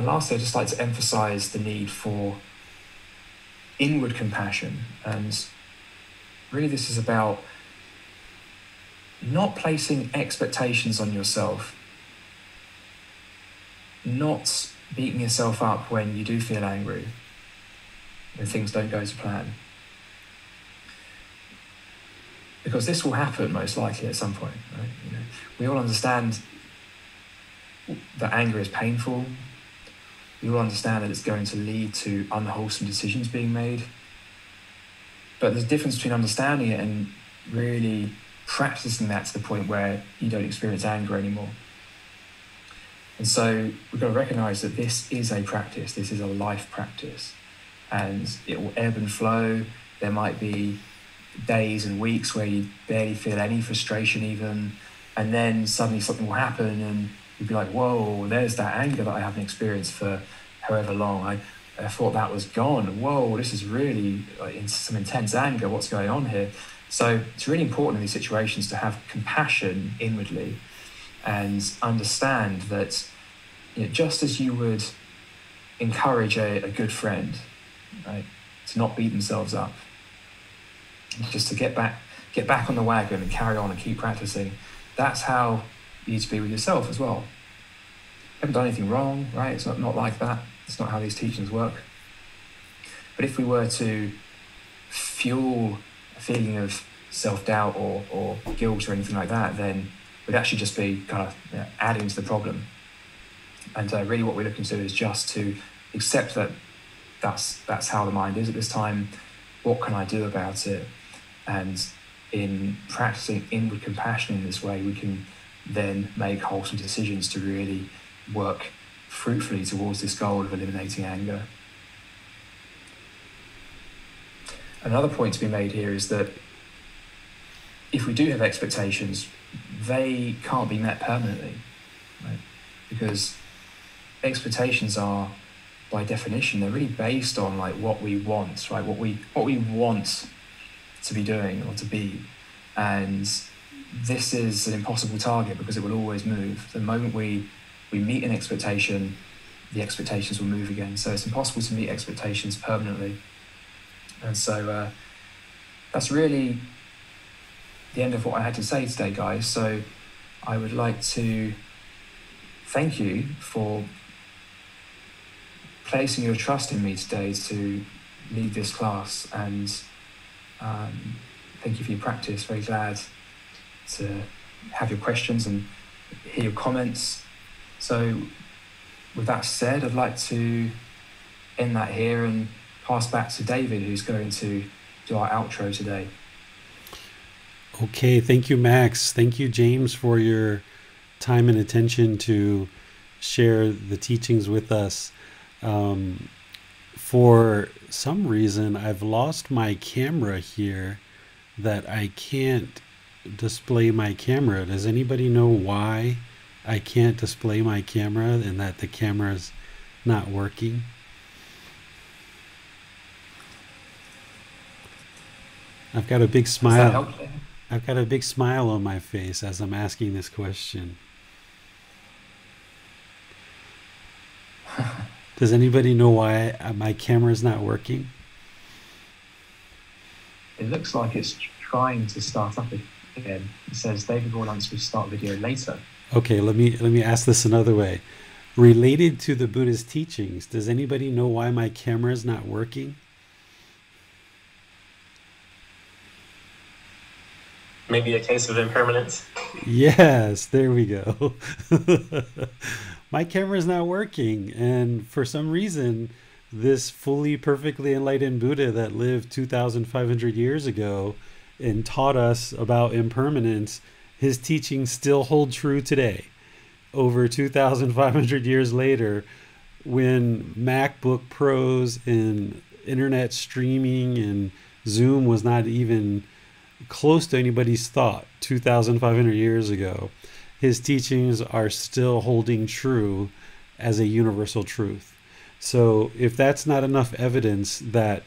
lastly, I'd just like to emphasize the need for inward compassion. And really this is about not placing expectations on yourself, not beating yourself up when you do feel angry, when things don't go to plan. Because this will happen most likely at some point, right? You know, we all understand that anger is painful. We all understand that it's going to lead to unwholesome decisions being made. But there's a difference between understanding it and really practicing that to the point where you don't experience anger anymore. And so we've got to recognize that this is a practice, this is a life practice, and it will ebb and flow. There might be days and weeks where you barely feel any frustration even, and then suddenly something will happen and you'd be like, whoa, there's that anger that I haven't experienced for however long. I thought that was gone. Whoa, this is really some intense anger. What's going on here? So it's really important in these situations to have compassion inwardly and understand that, you know, just as you would encourage a good friend, right, to not beat themselves up, just to get back on the wagon and carry on and keep practicing, that's how you need to be with yourself as well. You haven't done anything wrong, right? It's not like that. It's not how these teachings work. But if we were to fuel a feeling of self-doubt or guilt or anything like that, then we'd actually just be kind of, you know, adding to the problem. And really what we're looking to do is just to accept that that's how the mind is at this time. What can I do about it? And in practicing inward compassion in this way, we can then make wholesome decisions to really work fruitfully towards this goal of eliminating anger. Another point to be made here is that if we do have expectations, they can't be met permanently, right? Because expectations are, by definition, they're really based on like what we want, right? What we want to be doing or to be. And this is an impossible target because it will always move. The moment we meet an expectation, the expectations will move again. So it's impossible to meet expectations permanently. And so that's really the end of what I had to say today, guys. So I would like to thank you for placing your trust in me today to lead this class. And Thank you for your practice. Very glad to have your questions and hear your comments. So with that said, I'd like to end that here and pass back to David, who's going to do our outro today. Okay, thank you, Max. Thank you, James, for your time and attention to share the teachings with us. For some reason, I've lost my camera here, that I can't display my camera. Does anybody know why I can't display my camera and that the camera's not working? I've got a big smile. I've got a big smile on my face as I'm asking this question. Does anybody know why my camera's not working? It looks like it's trying to start up again. It says David wants to start video later. Okay, let me ask this another way. Related to the Buddha's teachings, does anybody know why my camera is not working? Maybe a case of impermanence. Yes, there we go. My camera is not working, and for some reason, this fully perfectly enlightened Buddha that lived 2,500 years ago and taught us about impermanence, his teachings still hold true today. Over 2,500 years later, when MacBook Pros and internet streaming and Zoom was not even close to anybody's thought 2,500 years ago, his teachings are still holding true as a universal truth. So if that's not enough evidence that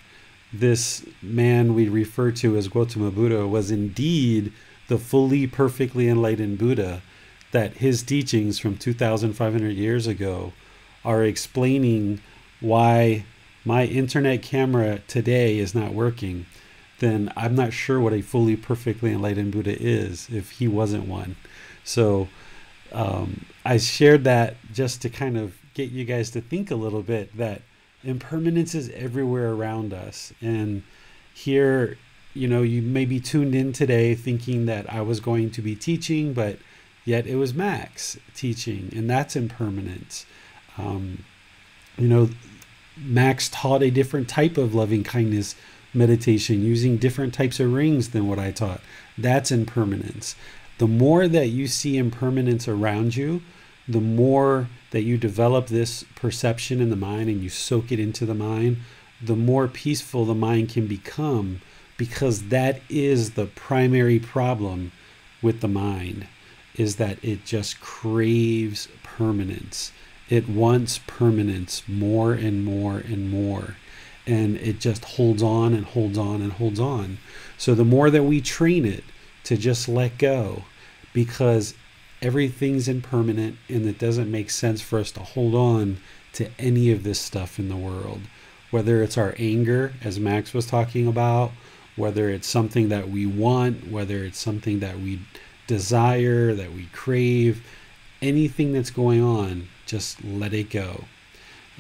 this man we refer to as Gautama Buddha was indeed the fully perfectly enlightened Buddha, that his teachings from 2,500 years ago are explaining why my internet camera today is not working, then I'm not sure what a fully perfectly enlightened Buddha is if he wasn't one. So I shared that just to kind of get you guys to think a little bit that impermanence is everywhere around us. And here, you know, you may be tuned in today thinking that I was going to be teaching, but yet it was Max teaching, and that's impermanence. You know, Max taught a different type of loving kindness meditation using different types of rings than what I taught. That's impermanence. The more that you see impermanence around you, the more that you develop this perception in the mind and you soak it into the mind, the more peaceful the mind can become, because that is the primary problem with the mind, is that it just craves permanence. It wants permanence more and more and more. And it just holds on and holds on and holds on. So the more that we train it to just let go, because everything's impermanent and it doesn't make sense for us to hold on to any of this stuff in the world. Whether it's our anger, as Max was talking about, whether it's something that we want, whether it's something that we desire, that we crave, anything that's going on, just let it go.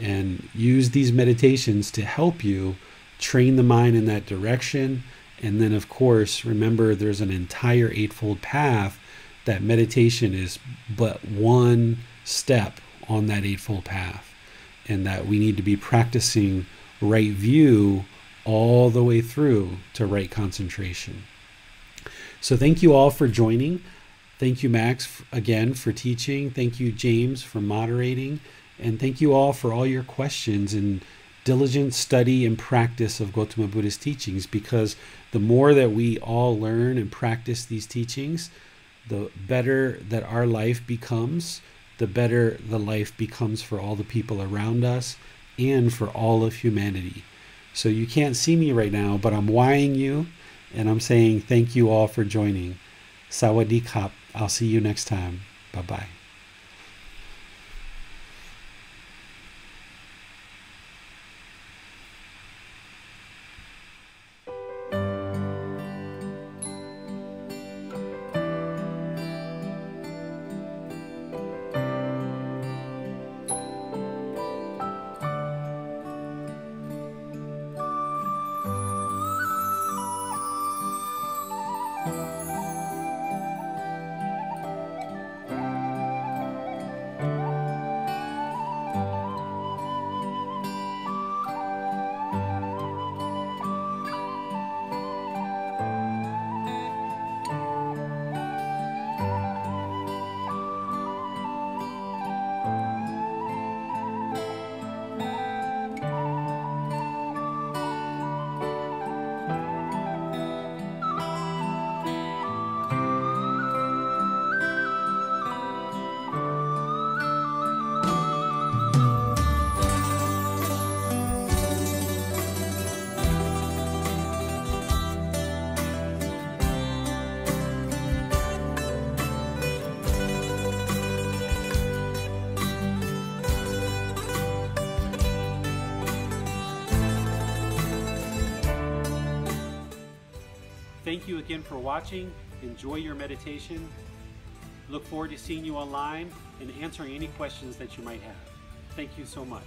And use these meditations to help you train the mind in that direction. And then, of course, remember there's an entire Eightfold Path. That meditation is but one step on that Eightfold Path, and that we need to be practicing right view all the way through to right concentration. So thank you all for joining. Thank you, Max, again for teaching. Thank you, James, for moderating. And thank you all for all your questions and diligent study and practice of Gautama Buddha's teachings, because the more that we all learn and practice these teachings, the better that our life becomes, the better the life becomes for all the people around us and for all of humanity. So you can't see me right now, but I'm whying you and I'm saying thank you all for joining. Sawadee Kap. I'll see you next time. Bye-bye. Thank you again for watching. Enjoy your meditation. Look forward to seeing you online and answering any questions that you might have. Thank you so much.